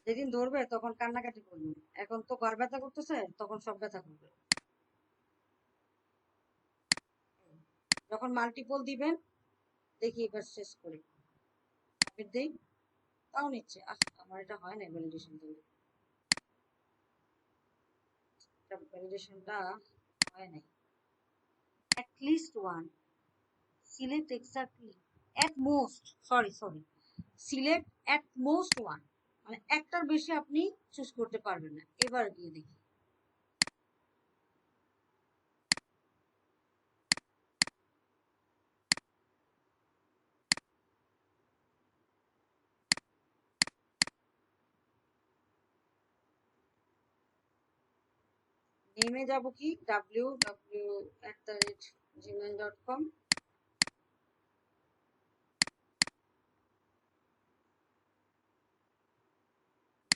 যেদিন ধরবে তখন কান্নাকাটি করবেন, এখন তো ঘর ব্যথা করতেছে, তখন সব ব্যথা করবে। যখন মাল্টিপল দিবেন, দেখি এবার শেষ করি, সাবমিট দেই, তাও নিচ্ছে, আমার এটা হয় না ভ্যালিডেশন দিলে, ভ্যালিডেশনটা হয় নাই। at least one, select exactly, at most, sorry select at most one, মানে একটার বেশি আপনি চুজ করতে পারবেন না। এবার গিয়ে দেখি, নেমে যাব কি www@gmail.com,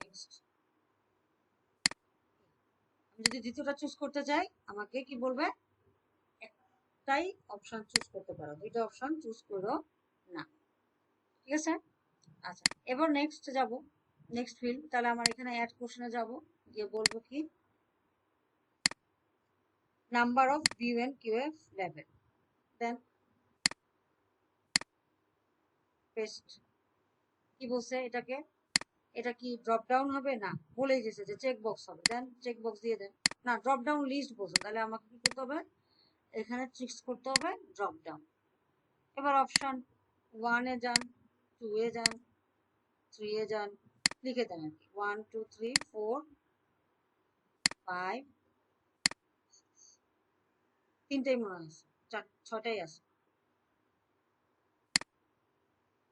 নেক্সট। আমি যদি দ্বিতীয়টা চুজ করতে চাই, আমাকে কি বলবে, একটাই অপশন চুজ করতে পারো, দুইটা অপশন চুজ করো না। ঠিক আছে? আচ্ছা, এবার নেক্সট যাব, নেক্সট ফিল্ড। তাহলে আমার এখানে অ্যাড কোশ্চেনে যাব, গিয়ে বলবো কি number of view and QF level, then paste. কি বলছে এটাকে, এটা কি ড্রপ ডাউন হবে? না, বলেই দিয়েছে যে চেক বক্স হবে, দেন চেক বক্স দিয়ে দেন। না, ড্রপ ডাউন লিস্ট বলছে, তাহলে আমাকে কি করতে হবে, এখানে ট্রিক্স করতে হবে ড্রপ ডাউন। এবার অপশন 1 এ যান, 2 এ যান, 3 এ যান, লিখে দেন আর কি 1 2 3 4 5, তিনটাই মনে আছে, ছটাই আছে।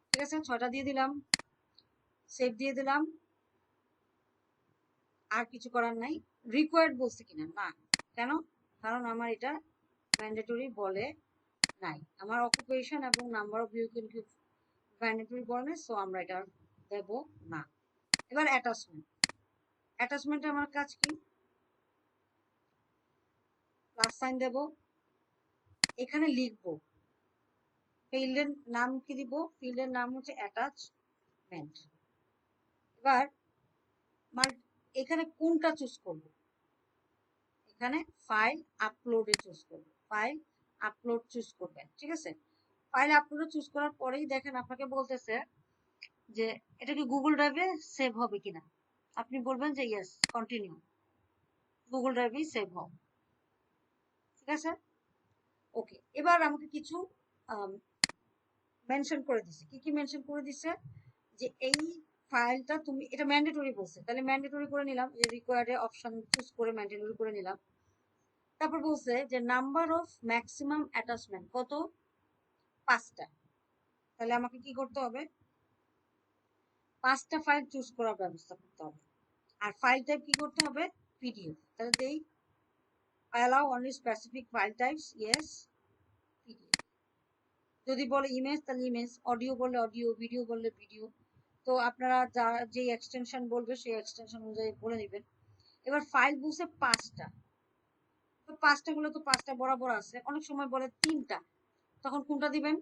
ঠিক আছে, ছটা দিয়ে দিলাম, সেভ দিয়ে দিলাম। আর কিছু করার নাই। রিকোয়ার্ড বলছে কিনা, না, কেন, কারণ আমার এটা ম্যান্ডেটরি বলে নাই, আমার অকুপেশন এবং নাম্বার অফ ভিউ কিন্তু ম্যান্ডেটরি বলে নাই, সো আমরা এটা দেব না। এবার অ্যাটাচমেন্ট, অ্যাটাচমেন্টে আমার কাজ কি, প্লাস সাইন দেব, এখানে লিখবো ফিল্ডের নাম, কি দিব, ফিল্ডের নাম হচ্ছে অ্যাটাচমেন্ট। এবার এখানে কোনটা চুজ করব, এখানে ফাইল আপলোডে চুজ করব, ফাইল আপলোড চুজ করবেন। ঠিক আছে, ফাইল আপলোডে চুজ করার পরেই দেখেন আপনাকে বলতেছে যে এটা কি গুগল ড্রাইভে সেভ হবে কিনা, আপনি বলবেন যে ইয়েস, কন্টিনিউ, গুগল ড্রাইভেই সেভ হবে। ঠিক আছে, ওকে। এবার আমাকে কিছু মেনশন করে দিছে, কি কি মেনশন করে দিছে, যে এই ফাইলটা তুমি, এটা ম্যান্ডেটরি বলছে, তাহলে ম্যান্ডেটরি করে নিলাম, যে রিকোয়ার্ডে অপশন চুজ করে ম্যান্ডেটরি করে নিলাম। তারপর বলছে যে নাম্বার অফ ম্যাক্সিমাম অ্যাটাচমেন্ট কত, 5টা। তাহলে আমাকে কি করতে হবে, 5টা ফাইল চুজ করার ব্যবস্থা করতে হবে। আর ফাইল টাইপ কি করতে হবে, পিডিএফ। তাহলে দেই allow only specific file types, yes, PDF. যদি বলে ইমেজ তাহলে ইমেজ, অডিও বললে অডিও, ভিডিও বললে ভিডিও। তো আপনারা যা যে এক্সটেনশন বলবে সেই এক্সটেনশন অনুযায়ী বলে নেবেন। এবার ফাইল বলছে 5টা, তো 5টা গুলো তো 5টা বরাবর আছে, অনেক সময় বলে 3টা, তখন কোনটা দিবেন,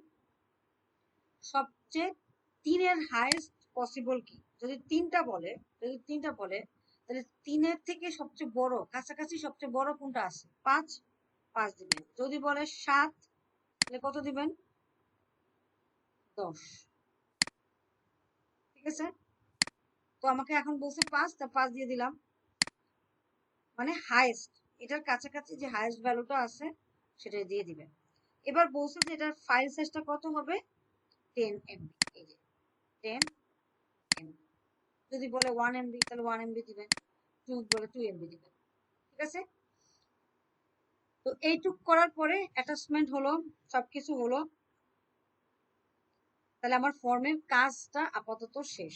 সবচেয়ে 3-এর হাইয়েস্ট পসিবল কি, যদি 3টা বলে, যদি 3টা বলে তাহলে 3-এর থেকে সবচেয়ে বড়, কাছাকাছি সবচেয়ে বড় কোনটা আছে, 5, 5 দিবেন। যদি বলে 7, তাহলে কত দিবেন, 10। ঠিক আছে, তো আমাকে এখন বলছে 5, তা 5 দিয়ে দিলাম, মানে হাইয়েস্ট, এটার কাছাকাছি যে হাইয়েস্ট ভ্যালুটা আছে সেটাই দিয়ে দিবেন। এবার বলছে যে এটার ফাইল সাইজটা কত হবে, 10 MB, এই যে 10 MB। যদি বলে 1 MB তাহলে 1 MB দিবেন, 2 বলে 2 MB দিবেন। ঠিক আছে, তো এইটুক করার পরে অ্যাটাচমেন্ট হলো, সবকিছু হলো, তাহলে আমার ফর্মের কাজটা আপাতত শেষ।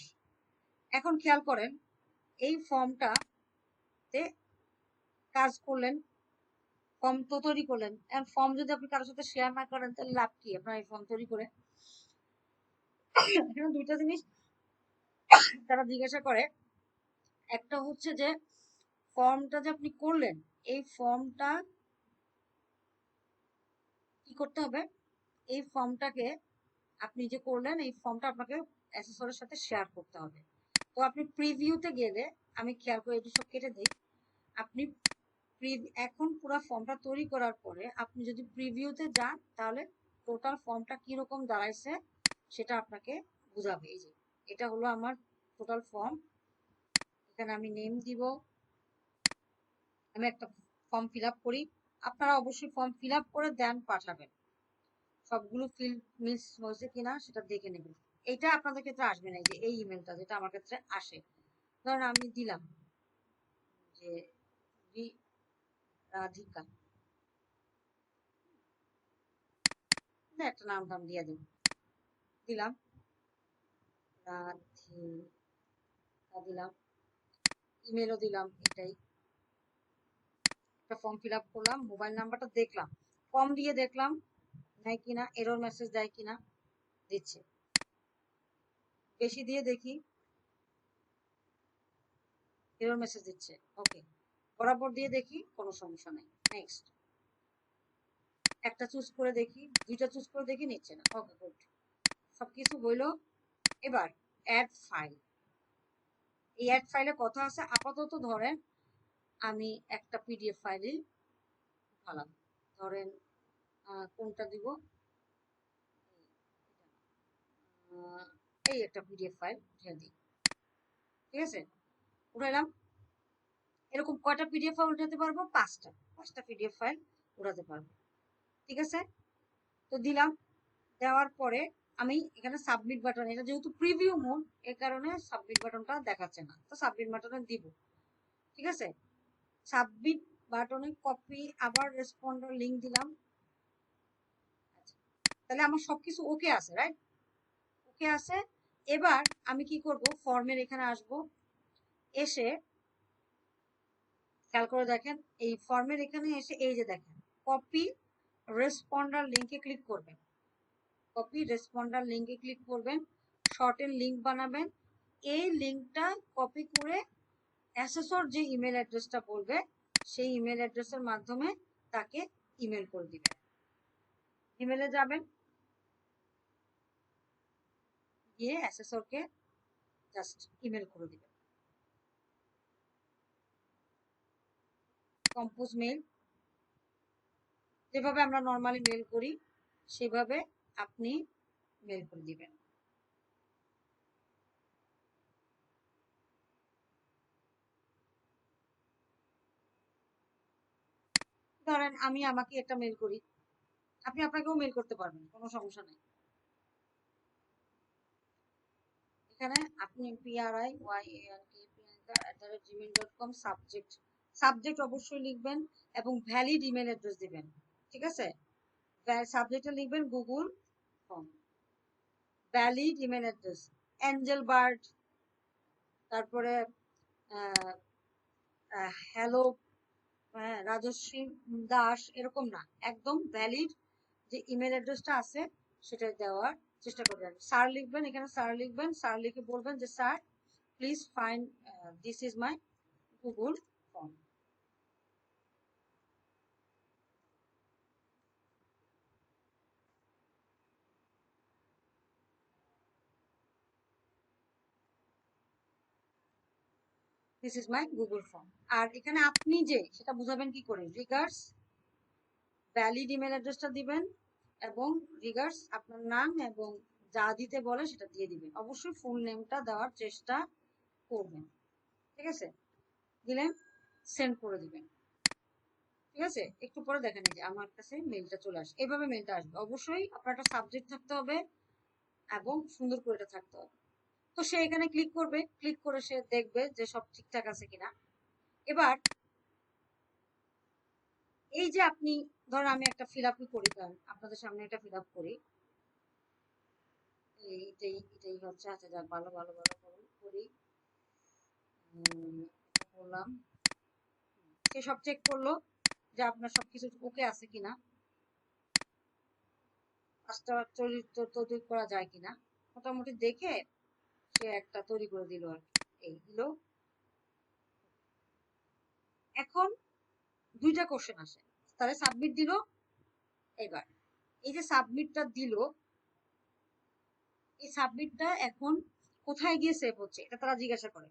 এখন খেয়াল করেন, এই ফর্মটাতে কাজ করলেন, ফর্ম তো তৈরি করলেন, এখন ফর্ম যদি আপনি কারোর সাথে শেয়ার না করেন তাহলে লাভ কি আপনার এই ফর্ম তৈরি করে। এখানে দুইটা জিনিস তারা জিজ্ঞাসা করে, একটা হচ্ছে যে ফর্মটা যে আপনি করলেন, এই ফর্মটা কি করতে হবে, এই ফর্মটাকে আপনি যে করলেন এই ফর্মটা আপনাকে অ্যাসেসরের সাথে শেয়ার করতে হবে। তো আপনি প্রিভিউতে গেলে, আমি খেয়াল করে এটি সব কেটে দিই, আপনি এখন পুরো ফর্মটা তৈরি করার পরে আপনি যদি প্রিভিউতে যান তাহলে টোটাল ফর্মটা কিরকম দাঁড়াইছে সেটা আপনাকে বুঝাবে। এই যে এটা হলো আমার টোটাল ফর্ম, এখানে আমি নেম দিব, আমি একটা ফর্ম ফিল আপ করি, আপনারা অবশ্যই ফর্ম ফিল আপ করে দেন পাঠাবেন, সবগুলো ফিল মিস হয়েছে কিনা সেটা দেখে নেবেন। এটা আপনাদের ক্ষেত্রে আসবে না, যে এই ইমেলটা যেটা আমার ক্ষেত্রে আসে, ধরেন আমি দিলাম যে রাধিকা, একটা নাম টাম দিয়ে দিলাম, রাধিকা দিলাম, ইমেলও দিলাম, এটাই একটা ফর্ম ফিল আপ করলাম, মোবাইল নাম্বারটা দেখলাম, ফর্ম দিয়ে দেখলাম নেয় কিনা, এরর মেসেজ দেয় কিনা, দিচ্ছে, বেশি দিয়ে দেখি, এরর মেসেজ দিচ্ছে, ওকে, বরাবর দিয়ে দেখি কোনো সমস্যা নেই, নেক্সট। একটা চুজ করে দেখি, দুইটা চুজ করে দেখি, নিচ্ছে না। ওকে, গুড, সবকিছু হইলো। এবার অ্যাড ফাইল। এই অ্যাড ফাইলে কথা আছে। আপাতত ধরেন আমি একটা পিডিএফ ফাইলে ঢালাম। ধরেন কোনটা দিব, এই একটা পিডিএফ ফাইল উঠে দিই। ঠিক আছে, উঠাইলাম। এরকম কয়টা পিডিএফ ফাইল উঠাতে পারবো? পাঁচটা পিডিএফ ফাইল উঠাতে পারবো। ঠিক আছে, তো দিলাম। দেওয়ার পরে আমি এখানে সাবমিট বাটন, এটা যেহেতু প্রিভিউ মোড এর কারণে সাবমিট বাটনটা দেখাচ্ছে না, তো সাবমিট বাটনে দিব। ঠিক আছে, সাবমিট বাটনে কপি, আবার রেসপন্ডার লিংক দিলাম। আচ্ছা, তাহলে আমার সবকিছু ওকে আছে, রাইট? ওকে আছে। এবার আমি কি করব, ফর্মের এখানে আসব, এসে খেয়াল করে দেখেন, এই ফর্মের এখানে এসে এই যে দেখেন কপি রেসপন্ডার লিংকে ক্লিক করবেন। কপি রেসপন্ডার লিংকে ক্লিক করবেন, শর্টেন লিংক বানাবেন। এই লিংকটা কপি করে অ্যাসেসর যে ইমেল অ্যাড্রেসটা বলবে সেই ইমেল অ্যাড্রেসের মাধ্যমে তাকে ইমেল করে দিবেন। ইমেলে যাবেন, গিয়ে অ্যাসেসরকে জাস্ট ইমেল করে দিবেন। কম্পোজ মেল, যেভাবে আমরা নর্মালি মেল করি সেভাবে আপনি মেল করে দিবেন। ধরেন আমি আমাকে একটা মেল করি, আপনি আপনাকেও মেল করতে পারবেন, কোনো সমস্যা নেই। এখানে আপনি priyanka@gmail.com সাবজেক্ট অবশ্যই লিখবেন এবং ভ্যালিড ইমেল অ্যাড্রেস দিবেন। ঠিক আছে, সাবজেক্টে লিখবেন Google form, valid email address, Angel bird, তারপরে হ্যালো, রাজশ্রী দাস, এরকম না, একদম ভ্যালিড যে ইমেল অ্যাড্রেসটা আছে সেটা দেওয়ার চেষ্টা করবেন। স্যার লিখবেন, এখানে স্যার লিখবেন, স্যার লিখে বলবেন যে sir please find this is my Google form. This is my Google form. আর এখানে আপনি যে সেটা বুঝাবেন কি করে, রিগার্ডস, ভ্যালিড ইমেল অ্যাড্রেসটা দিবেন এবং রিগার্ডস আপনার নাম এবং যা দিতে বলে সেটা দিয়ে দিবেন। অবশ্যই ফুল নেমটা দেওয়ার চেষ্টা করবেন। ঠিক আছে, দিলেন, সেন্ড করে দিবেন। ঠিক আছে, একটু পরে দেখেন এই যে আমার কাছে মেলটা চলে আসে। এভাবে মেলটা আসবে। অবশ্যই আপনার একটা সাবজেক্ট থাকতে হবে এবং সুন্দর করে এটা থাকতে হবে। তো সে এখানে ক্লিক করবে, ক্লিক করে সে দেখবে যে সব ঠিকঠাক আছে কিনা। এবার এই যে আপনি ধর, আমি একটা ফিল আপ করি, আপনাদের সামনে একটা ফিল আপ করি, এটাই এটাই হচ্ছে। আচ্ছা যাক, ভালো ভালো ভালো করি, এটা করলাম। সে সব চেক করলো যে আপনার সবকিছু ওকে আছে কিনা, পাঁচটা চরিত্র তৈরি করা যায় কিনা মোটামুটি দেখে সে একটা তৈরি করে দিল আর কি, এই দিল। এখন দুইটা কোশ্চেন আসে, তাহলে সাবমিট দিল। এবার এই যে সাবমিটটা দিল, এই সাবমিটটা এখন কোথায় গিয়ে সেভ হচ্ছে এটা তারা জিজ্ঞাসা করে,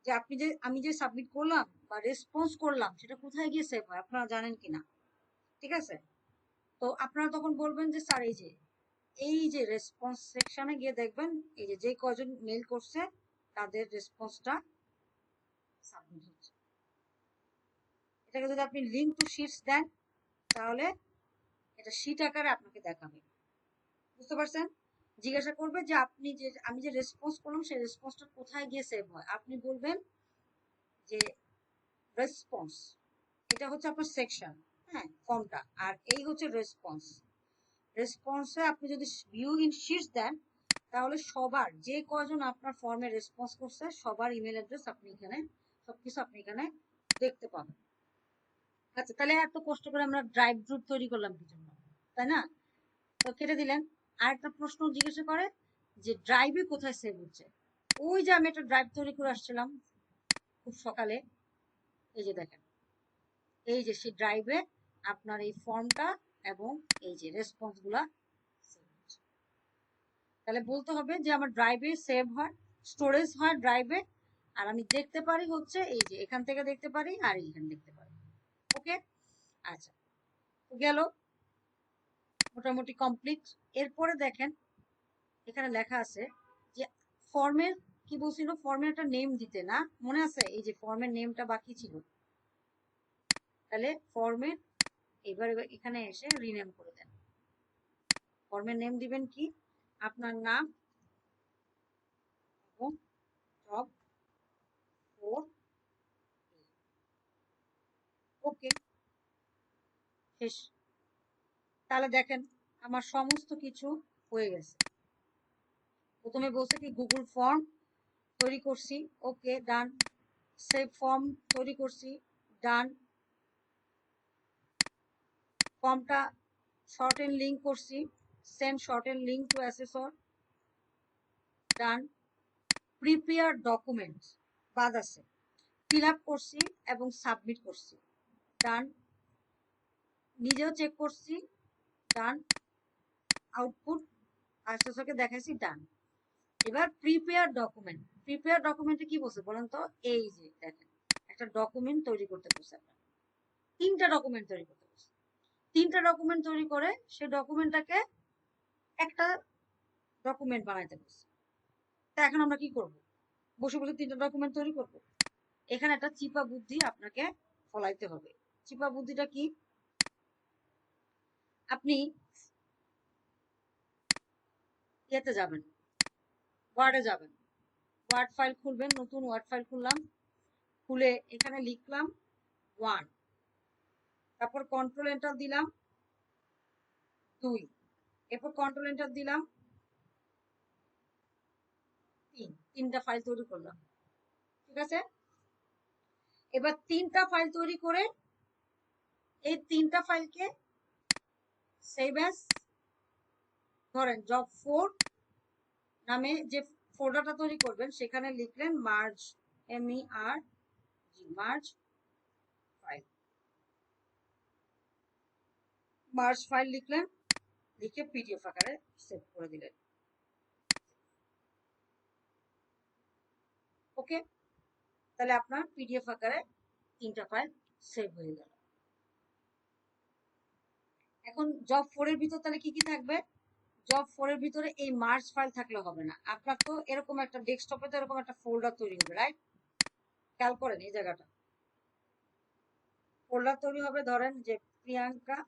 যে আপনি যে আমি যে সাবমিট করলাম বা রেসপন্স করলাম সেটা কোথায় গিয়ে সেভ হয় আপনারা জানেন কিনা। ঠিক আছে, তো আপনারা তখন বলবেন যে স্যার এই যে রেসপন্স সেকশনে গিয়ে দেখবেন এই যে যে কজন মেল করছে তাদের রেসপন্সটা সাবমিট হচ্ছে। এটাকে যদি আপনি লিঙ্ক টু শিটস দেন তাহলে এটা শিট আকারে আপনাকে দেখাবে। বুঝতে পারছেন? জিজ্ঞাসা করবে যে আপনি যে আমি যে রেসপন্স করলাম সেই রেসপন্সটা কোথায় গিয়ে সেভ হয়, আপনি বলবেন যে রেসপন্স, এটা হচ্ছে আপনার সেকশন, হ্যাঁ ফর্মটা, আর এই হচ্ছে রেসপন্স। রেসপন্সে আপনি যদি ভিউ ইন শিটস দেন তাহলে সবার যে কয়জন আপনার ফর্মে রেসপন্স করছে সবার ইমেল অ্যাড্রেস আপনি এখানে, সবকিছু আপনি এখানে দেখতে পাবেন। আচ্ছা, তাহলে এত কষ্ট করে আমরা ড্রাইভ গ্রুপ তৈরি করলাম কি জন্য, তাই না? তো কেটে দিলেন। আর একটা প্রশ্ন জিজ্ঞাসা করে যে ড্রাইভে কোথায় সেভ হচ্ছে। ওই যে আমি একটা ড্রাইভ তৈরি করে আসছিলাম খুব সকালে, এই যে দেখেন, এই যে সেই ড্রাইভে আপনার এই ফর্মটা এবং এই যে রেসপন্স গুলা, তাহলে বলতে হবে যে আমার ড্রাইভে সেভ হয়, স্টোরেজ হয় ড্রাইভে, আর আমি দেখতে পারি হচ্ছে এই যে এখান থেকে দেখতে পারি আর এখানে দেখতে পারি। ওকে, আচ্ছা, গেল মোটামুটি কমপ্লিট। এরপরে দেখেন এখানে লেখা আছে যে ফর্মের কি বলছিল, ফর্মের একটা নেম দিতে না, মনে আছে এই যে ফর্মের নেমটা বাকি ছিল, তাহলে ফর্মের এবার এখানে এসে রিনেম করে দেন। ফর্মের নেম দিবেন কি, আপনার নাম এবং জব 4। ওকে, শেষ। তাহলে দেখেন আমার সমস্ত কিছু হয়ে গেছে। প্রথমে বলছে কি গুগল ফর্ম তৈরি করছি, ওকে ডান। সেভ ফর্ম তৈরি করছি, ডান। ফর্মটা শর্ট এন্ড লিঙ্ক করছি, send short and link to assessor, done. Prepare document বাদ আছে, ফিল আপ করছি এবং সাবমিট করছি, ডান। নিজেও চেক করছি, ডান। আউটপুট অ্যাসেসরকে দেখাইছি, ডান। এবার প্রিপেয়ার ডকুমেন্ট, প্রিপেয়ার ডকুমেন্টে কি বলছে বলেন তো, এই যে দেখেন একটা ডকুমেন্ট তৈরি করতে বলছে, আপনার 3টা ডকুমেন্ট তৈরি করতে বলছে। 3টা ডকুমেন্ট তৈরি করে সেই ডকুমেন্টটাকে একটা ডকুমেন্ট বানাইতে বলছে। তা এখন আমরা কি করব, বসে বসে 3টা ডকুমেন্ট তৈরি করব? এখানে একটা চিপা বুদ্ধি আপনাকে ফলাইতে হবে। চিপা বুদ্ধিটা কি, আপনি ইয়েতে যাবেন, ওয়ার্ডে যাবেন, ওয়ার্ড ফাইল খুলবেন, নতুন ওয়ার্ড ফাইল খুললাম, খুলে এখানে লিখলাম 1, তারপর কন্ট্রোল এন্টার দিলাম 2, এরপর কন্ট্রোল এন্টার দিলাম 3, 3টা ফাইল তৈরি করলাম। ঠিক আছে, এবার 3টা ফাইল তৈরি করে এই 3টা ফাইলকে সেভ অ্যাজ, ধরেন জব 4 নামে যে ফোল্ডারটা তৈরি করবেন সেখানে লিখলেন merge, MERG, merge file, merge file লিখলেন, লিখে পিডিএফ আকারে সেভ করে দিলেন। ওকে, তাহলে আপনার পিডিএফ আকারে 3টা ফাইল সেভ হয়ে গেল। এখন জব 4 এর ভিতর তাহলে কি কি থাকবে, জব 4 এর ভিতরে এই মার্জ ফাইল থাকলে হবে না, আপনার তো এরকম একটা ডেস্কটপে তো এরকম একটা ফোল্ডার তৈরি হবে, রাইট? খেয়াল করেন এই জায়গাটা, ফোল্ডার তৈরি হবে, ধরেন যে প্রিয়াঙ্কা,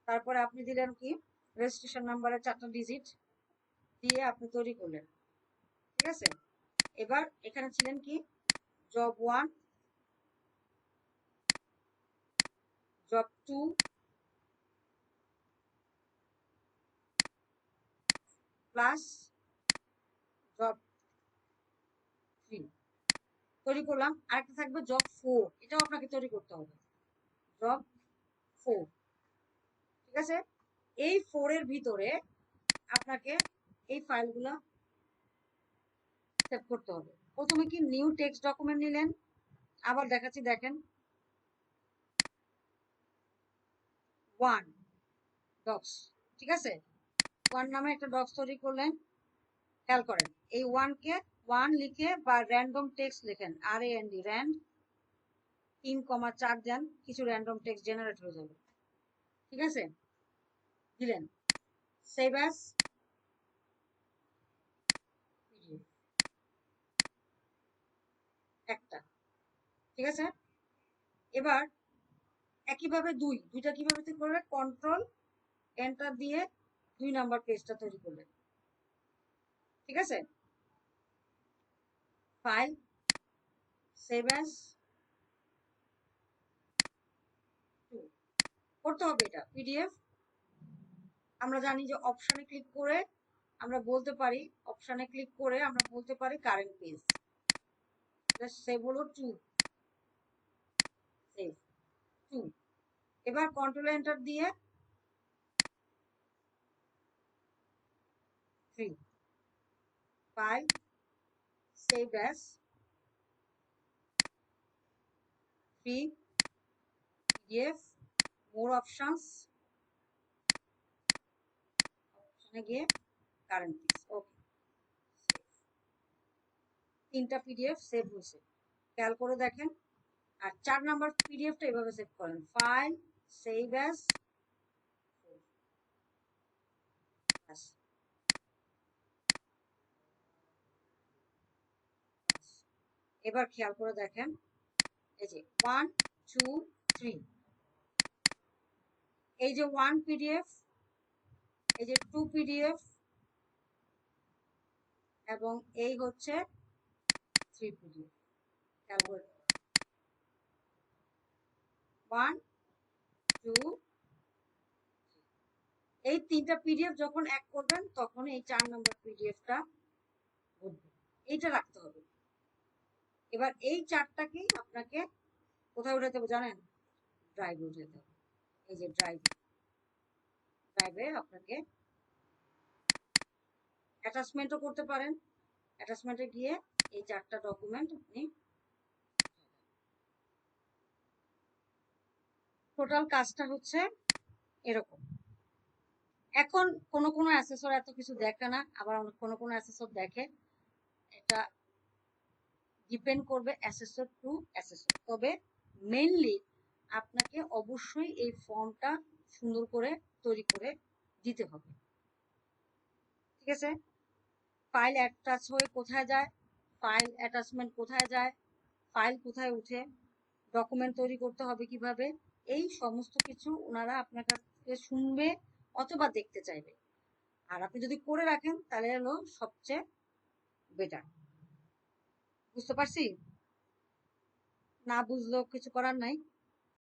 তারপরে আপনি দিলেন কি রেজিস্ট্রেশন নাম্বারের 4টা ডিজিট দিয়ে আপনি তৈরি করলেন। ঠিক আছে, এবার এখানে ছিলেন কি জব 1, জব 2, প্লাস জব 3 তৈরি করলাম। আরেকটা থাকবে জব 4, এটাও আপনাকে তৈরি করতে হবে, জব 4। ঠিক আছে, এই 4 এর ভিতরে আপনাকে এই ফাইলগুলো সেভ করতে হবে। প্রথমে কি নিউ টেক্সট ডকুমেন্ট নিলেন, আবার দেখাচ্ছি দেখেন 1 ডক্স, ঠিক আছে, 1 নামে একটা ডক্স তৈরি করলেন। খেয়াল করেন এই 1 কে 1 লিখে বা র্যান্ডম টেক্সট লেখেন, RAND, র্যান্ড 3,4 দেন, কিছু র্যান্ডম টেক্সট জেনারেট হয়ে যাবে। ঠিক আছে, দিলেন, সেভ অ্যাজ পিডিএফ একটা। ঠিক আছে, এবার একইভাবে দুইটা কিভাবে তৈরি করবে, কন্ট্রোল এন্টার দিয়ে 2 নাম্বার পেজটা তৈরি করলেন। ঠিক আছে, ফাইল, সেভ অ্যাজ 2 করতে হবে, এটা পিডিএফ। আমরা জানি যে অপশনে ক্লিক করে আমরা বলতে পারি, অপশনে ক্লিক করে আমরা বলতে পারি কারেন্ট পেজ, সেভ হলো 2, সেভ 2। এবার কন্ট্রোল এন্টার দিয়ে 3, ফাইল, সেভ অ্যাজ 3, পিডিএফ, মোর অপশনস, গিয়ে কারেন্ট পিস। ওকে, তিনটা পিডিএফ সেভ হয়েছে, খেয়াল করে দেখেন। আর 4 নাম্বার পিডিএফটা এভাবে সেভ করেন, ফাইল সেভ অ্যাজ। এবার খেয়াল করে দেখেন, এই যে 1 2 3, এই যে 1 পিডিএফ, এই যে 2 পিডিএফ, এবং এই হচ্ছে 3 পিডিএফ। খেয়াল করে 1 2, এই তিনটা পিডিএফ যখন এক করবেন তখন এই 4 নাম্বার পিডিএফটা উঠবে, এইটা রাখতে হবে। এবার এই চারটাকেই আপনাকে কোথায় উঠাতে হবে জানেন? ড্রাইভে উঠাতে হবে। এই যে ড্রাইভে আপনাকে অ্যাটাচমেন্টও করতে পারেন, অ্যাটাচমেন্টে গিয়ে এই 4টা ডকুমেন্ট আপনি, টোটাল কাজটা হচ্ছে এরকম। এখন কোনো অ্যাসেসর এত কিছু দেখে না, আবার কোনো অ্যাসেসর দেখে, এটা ডিপেন্ড করবে অ্যাসেসর টু অ্যাসেসর। তবে মেইনলি আপনাকে অবশ্যই এই ফর্মটা সুন্দর করে তৈরি করে দিতে হবে, ঠিক আছে? ফাইল অ্যাটাচ হয়ে কোথায় যায়, ফাইল অ্যাটাচমেন্ট কোথায় যায়, ফাইল কোথায় উঠে, ডকুমেন্ট তৈরি করতে হবে কিভাবে, এই সমস্ত কিছু ওনারা আপনার কাছ থেকে শুনবে অথবা দেখতে চাইবে। আর আপনি যদি করে রাখেন তাহলে হলো সবচেয়ে বেটার। বুঝতে পারছি? না বুঝলেও কিছু করার নাই।